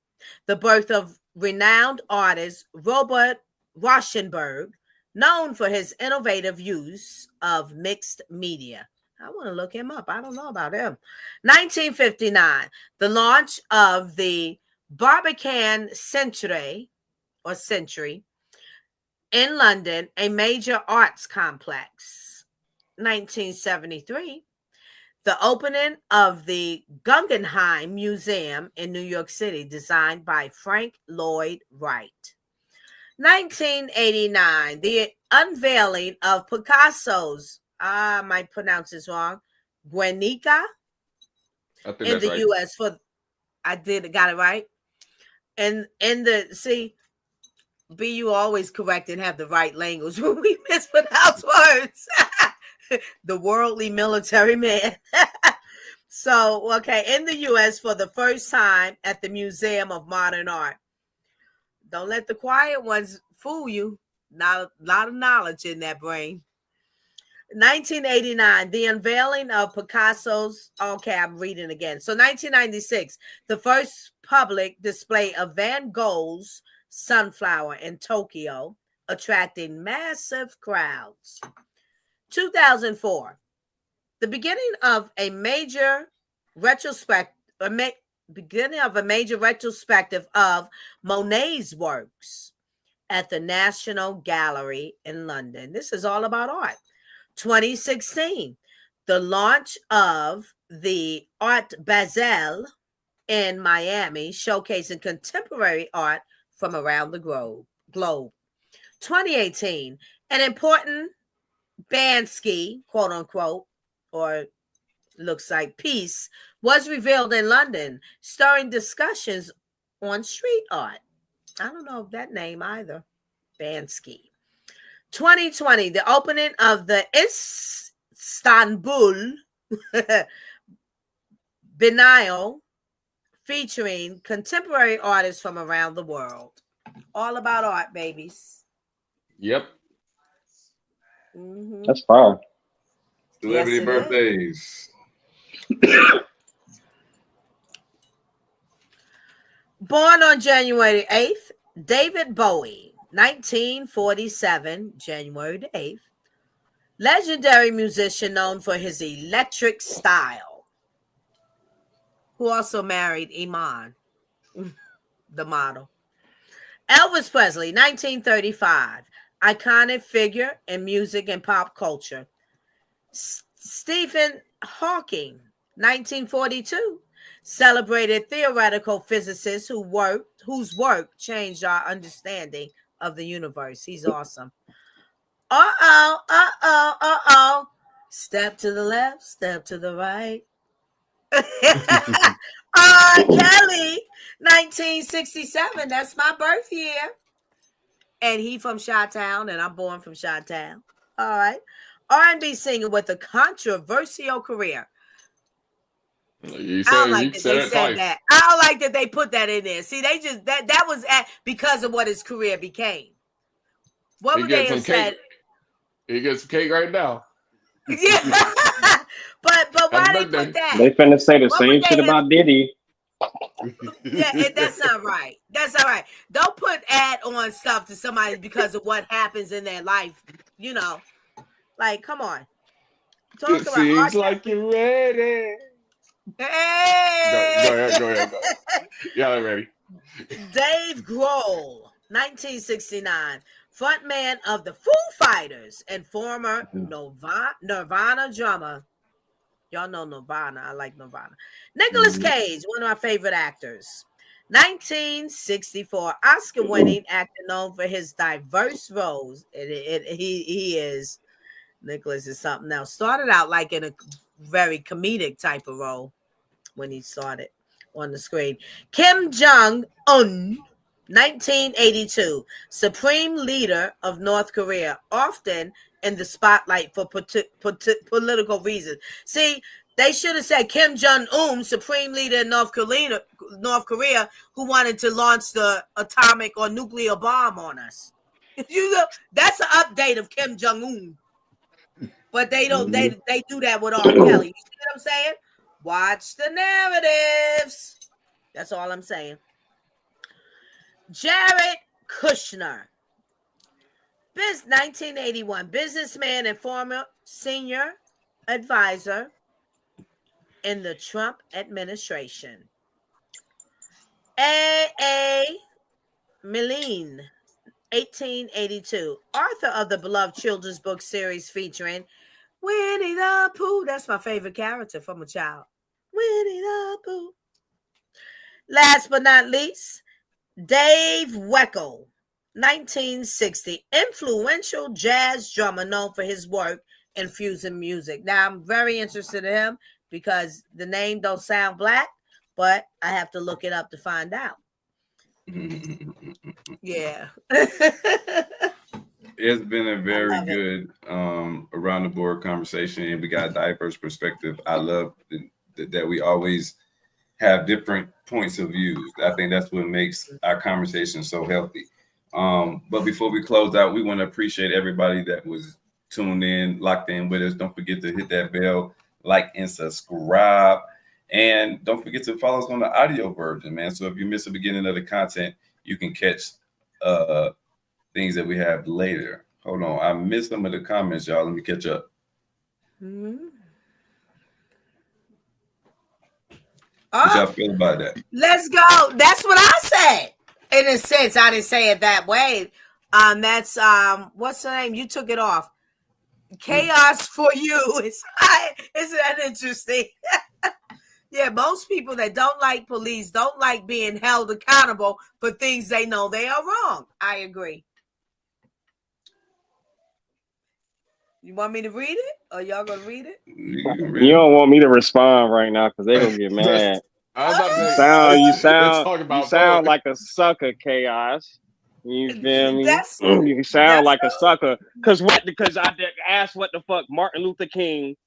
the birth of renowned artist Robert Rauschenberg, known for his innovative use of mixed media. I want to look him up. I don't know about him. 1959, the launch of the Barbican Century in London, a major arts complex. 1973, the opening of the Guggenheim Museum in New York City, designed by Frank Lloyd Wright. 1989, the unveiling of Picasso's, I might pronounce this wrong, Guernica in the U.S. got it right. And you always correct and have the right language when we mispronounce words. The worldly military man. So, in the U.S. for the first time at the Museum of Modern Art. Don't let the quiet ones fool you. Not a lot of knowledge in that brain. 1989, the unveiling of Picasso's, I'm reading again. So 1996, the first public display of Van Gogh's Sunflower in Tokyo, attracting massive crowds. 2004, the beginning of a major retrospective of Monet's works at the National Gallery in London. This is all about art. 2016, the launch of the Art Basel in Miami, showcasing contemporary art from around the globe. 2018, an important Banksy, quote unquote, or looks like piece, was revealed in London, stirring discussions on street art. I don't know that name either. Banksy. 2020, the opening of the Istanbul Biennale, featuring contemporary artists from around the world. All about art, babies. Yep. Mm-hmm. That's fine. Celebrity birthdays. Born on January 8th, David Bowie, 1947, January the 8th. Legendary musician known for his electric style, who also married Iman, the model. Elvis Presley, 1935, iconic figure in music and pop culture. Stephen Hawking, 1942, celebrated theoretical physicist whose work changed our understanding of the universe. He's awesome. Step to the left, step to the right. Kelly, 1967. That's my birth year. And he from Chi-Town, and I'm born from Chi-Town. All right. R&B singer with a controversial career. You I don't said, like you that said they it said twice. that. I don't like that they put that in there. See, they just that was because of what his career became. What He would they gets have some cake. said? He gets some cake right now. Yeah, but why Happy they birthday. put that? They finna say the What same would shit they have? about Diddy. Yeah, that's not right. That's not right. Don't put ad on stuff to somebody because of what happens in their life. You know, like come on. Talk It about seems like you're ready. Hey! Go ahead. Yeah, I'm ready. Dave Grohl, 1969, frontman of the Foo Fighters and former Nirvana drummer. Y'all know Nirvana. I like Nirvana. Nicolas Cage, one of my favorite actors. 1964, Oscar-winning actor known for his diverse roles. He is. Nicholas is something else. Started out like in a very comedic type of role when he started on the screen. Kim Jong-un, 1982, supreme leader of North Korea, often in the spotlight for political reasons. See, they should have said Kim Jong-un, supreme leader in North Korea, who wanted to launch the atomic or nuclear bomb on us. You know, that's an update of Kim Jong-un. But they don't. They do that with R. Kelly. You see what I'm saying? Watch the narratives. That's all I'm saying. Jared Kushner, 1981, businessman and former senior advisor in the Trump administration. A. Milne, 1882, author of the beloved children's book series featuring Winnie the Pooh. That's my favorite character from a child. Winnie the Pooh. Last but not least, Dave Weckl, 1960, influential jazz drummer known for his work in fusion music. Now, I'm very interested in him because the name don't sound black, but I have to look it up to find out. Yeah. It's been a very good around the board conversation, and we got a diverse perspective. I love that we always have different points of views. I think that's what makes our conversation so healthy. But before we close out, we want to appreciate everybody that was tuned in, locked in with us. Don't forget to hit that bell, like, and subscribe. And don't forget to follow us on the audio version, man. So if you miss the beginning of the content, you can catch things that we have later. Hold on. I missed some of the comments, y'all. Let me catch up. What y'all feel about that? Let's go. That's what I said. In a sense, I didn't say it that way. That's what's the name? You took it off. Chaos for you. Isn't that interesting? Yeah, most people that don't like police don't like being held accountable for things they know they are wrong. I agree. You want me to read it, or y'all gonna read it? You don't want me to respond right now because they're gonna get mad. You sound like a sucker, Chaos. You feel me? You sound like a sucker. Because I asked what the fuck Martin Luther King,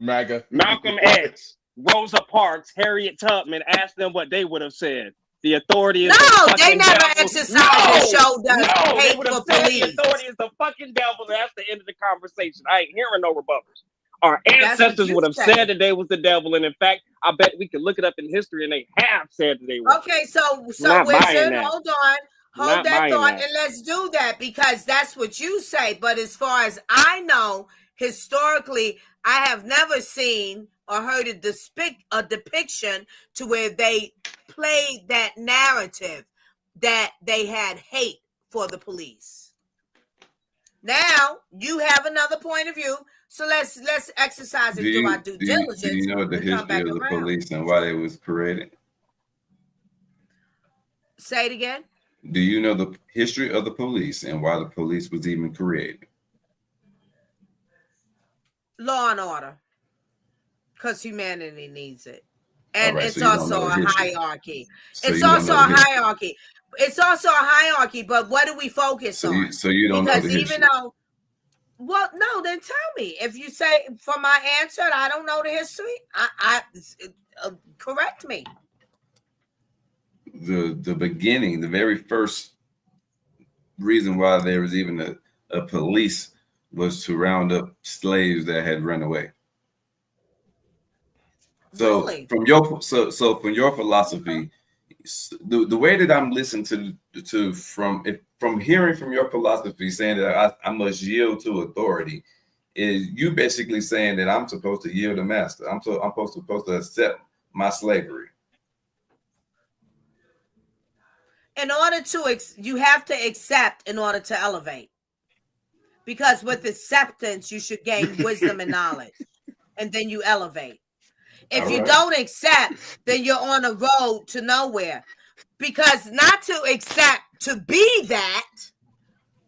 MAGA, Malcolm X, Rosa Parks, Harriet Tubman, asked them what they would have said. The authority is no, they never exercised and showed us hate for police. The authority is the fucking devil. That's the end of the conversation. I ain't hearing no rebuttals. Our That's what ancestors you would have say. said that they was the devil, and in fact, I bet we can look it up in history, and they have said that they were. Okay, so Not buying Wizard, that. hold on. Hold Not that buying thought, that. and let's do that because that's what you say. But as far as I know, historically, I have never seen or heard a depiction to where they played that narrative that they had hate for the police. Now you have another point of view, so let's exercise and do our due diligence. Do you know the and come history back of the around. police and why they was created? Say it again. Do you know the history of the police and why the police was even created? Law and order, because humanity needs it. And All right, it's so you don't also know a the history. hierarchy. So It's you don't also know a the history. hierarchy. It's also a hierarchy, but what do we focus on? So you don't know Because the even history. though, well, no, then tell me. If you say for my answer, I don't know the history, correct me. The beginning, the very first reason why there was even a police was to round up slaves that had run away. So Really? from your from your philosophy, the way that I'm listening to from hearing from your philosophy saying that I must yield to authority, is you basically saying that I'm supposed to yield to master. I'm supposed to accept my slavery. In order to, you have to accept in order to elevate. Because with acceptance, you should gain wisdom and knowledge. And then you elevate. If All you right. don't accept, then you're on a road to nowhere. Because not to accept to be that,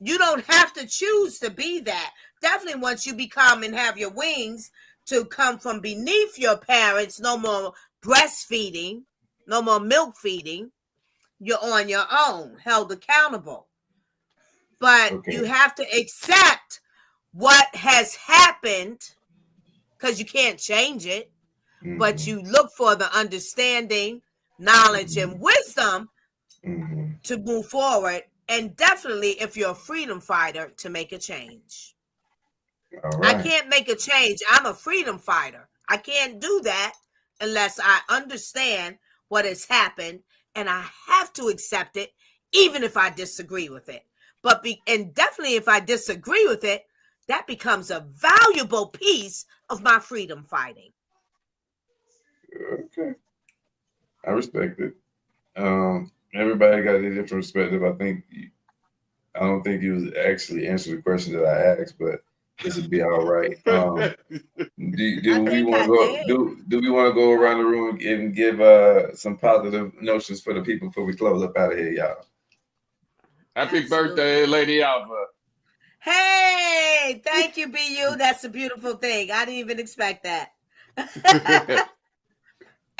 you don't have to choose to be that. Definitely once you become and have your wings to come from beneath your parents, no more breastfeeding, no more milk feeding, you're on your own, held accountable. But you have to accept what has happened because you can't change it. But you look for the understanding, knowledge, and wisdom to move forward. And definitely, if you're a freedom fighter, to make a change. All right. I can't make a change. I'm a freedom fighter. I can't do that unless I understand what has happened, and I have to accept it, even if I disagree with it. And definitely, if I disagree with it, that becomes a valuable piece of my freedom fighting. Okay, I respect it. Everybody got a different perspective. I don't think you was actually answer the question that I asked, but this would be all right. Do we want to go around the room and give some positive notions for the people before we close up out of here, y'all? Happy birthday, Lady Alva. Hey, thank you, BU. That's a beautiful thing. I didn't even expect that.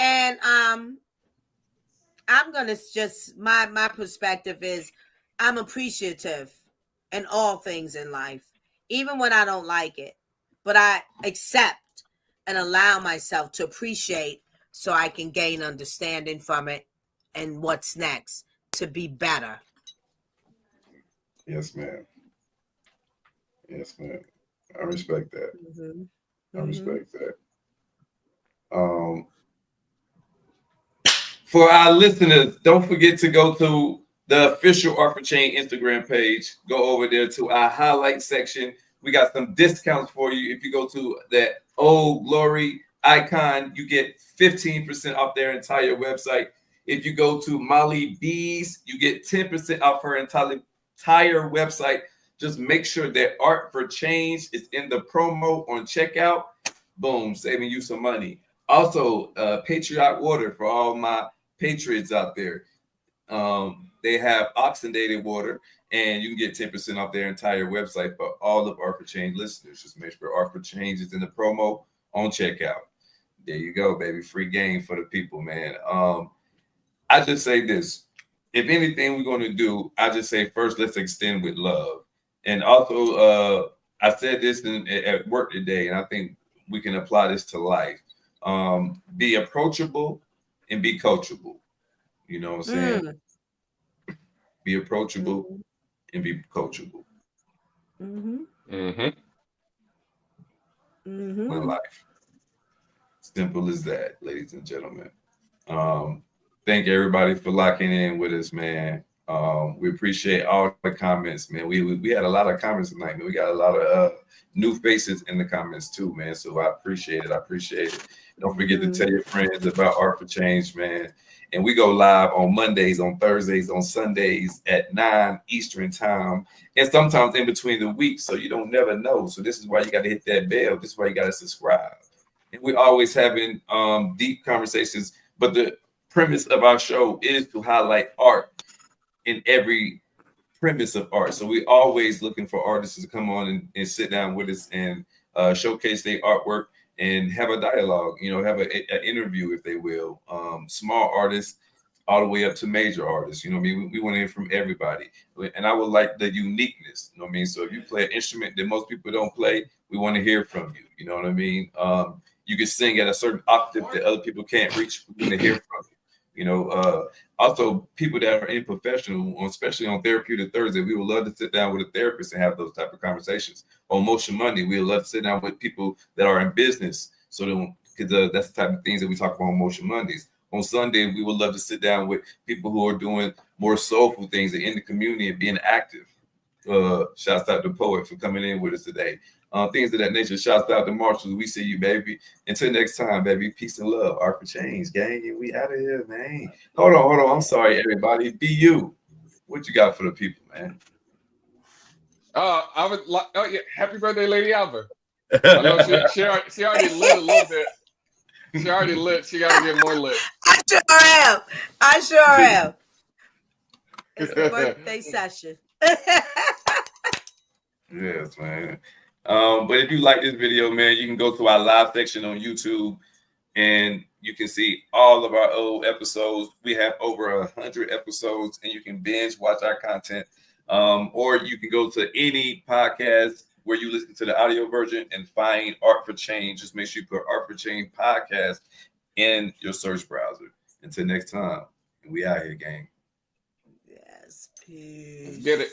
And I'm gonna just my perspective is I'm appreciative in all things in life, even when I don't like it. But I accept and allow myself to appreciate so I can gain understanding from it and what's next to be better. Yes, ma'am. Yes, ma'am. I respect that. I respect that. For our listeners, don't forget to go to the official Art for Change Instagram page. Go over there to our highlight section. We got some discounts for you. If you go to that Old Glory icon, you get 15% off their entire website. If you go to Molly Bees, you get 10% off her entire website. Just make sure that Art for Change is in the promo on checkout. Boom, saving you some money. Also, Patriot Water for all my patriots out there. They have oxidated water, and you can get 10% off their entire website for all of Art for Change listeners. Just make sure Art for Change is in the promo on checkout. There you go, baby. Free game for the people, man. I just say this. If anything we're going to do, I just say first, let's extend with love. And also, I said this at work today, and I think we can apply this to life. Be approachable and be coachable. You know what I'm saying? Be approachable and be coachable. One life. Simple as that, ladies and gentlemen. Thank everybody for locking in with us, man. We appreciate all the comments, man. We had a lot of comments tonight, man. We got a lot of new faces in the comments too, man. So I appreciate it. I appreciate it. Don't forget to tell your friends about Art for Change, man. And we go live on Mondays, on Thursdays, on Sundays at 9 Eastern time, and sometimes in between the weeks. So you don't never know. So this is why you got to hit that bell. This is why you got to subscribe. And we're always having deep conversations. But the premise of our show is to highlight art in every premise of art. So we're always looking for artists to come on and sit down with us and showcase their artwork and have a dialogue, you know, have an interview, if they will. Small artists all the way up to major artists, you know what I mean? We want to hear from everybody. And I would like the uniqueness, you know what I mean? So if you play an instrument that most people don't play, we want to hear from you, you know what I mean? You can sing at a certain octave that other people can't reach, we want to hear from you. You know, also people that are in professional, especially on Therapeutic Thursday, we would love to sit down with a therapist and have those type of conversations. On Motion Monday, we would love to sit down with people that are in business. So because that's the type of things that we talk about on Motion Mondays. On Sunday, we would love to sit down with people who are doing more soulful things in the community and being active. Shouts out to Poet for coming in with us today. Things of that nature. Shouts out to Marshall. We see you, baby. Until next time, baby. Peace and love. Art for Change, gang. And we out of here, man. Hold on. I'm sorry, everybody. Be you. What you got for the people, man? I would like. Oh yeah, happy birthday, Lady Alva. I know she already lit a little bit. She already lit. She got to get more lit. I sure am. It's the birthday session. Yes, man. But if you like this video, man, you can go to our live section on YouTube and you can see all of our old episodes. We have over 100 episodes and you can binge watch our content. Or you can go to any podcast where you listen to the audio version and find Art for Change. Just make sure you put Art for Change podcast in your search browser. Until next time, we out here, gang. Yes, peace. Get it.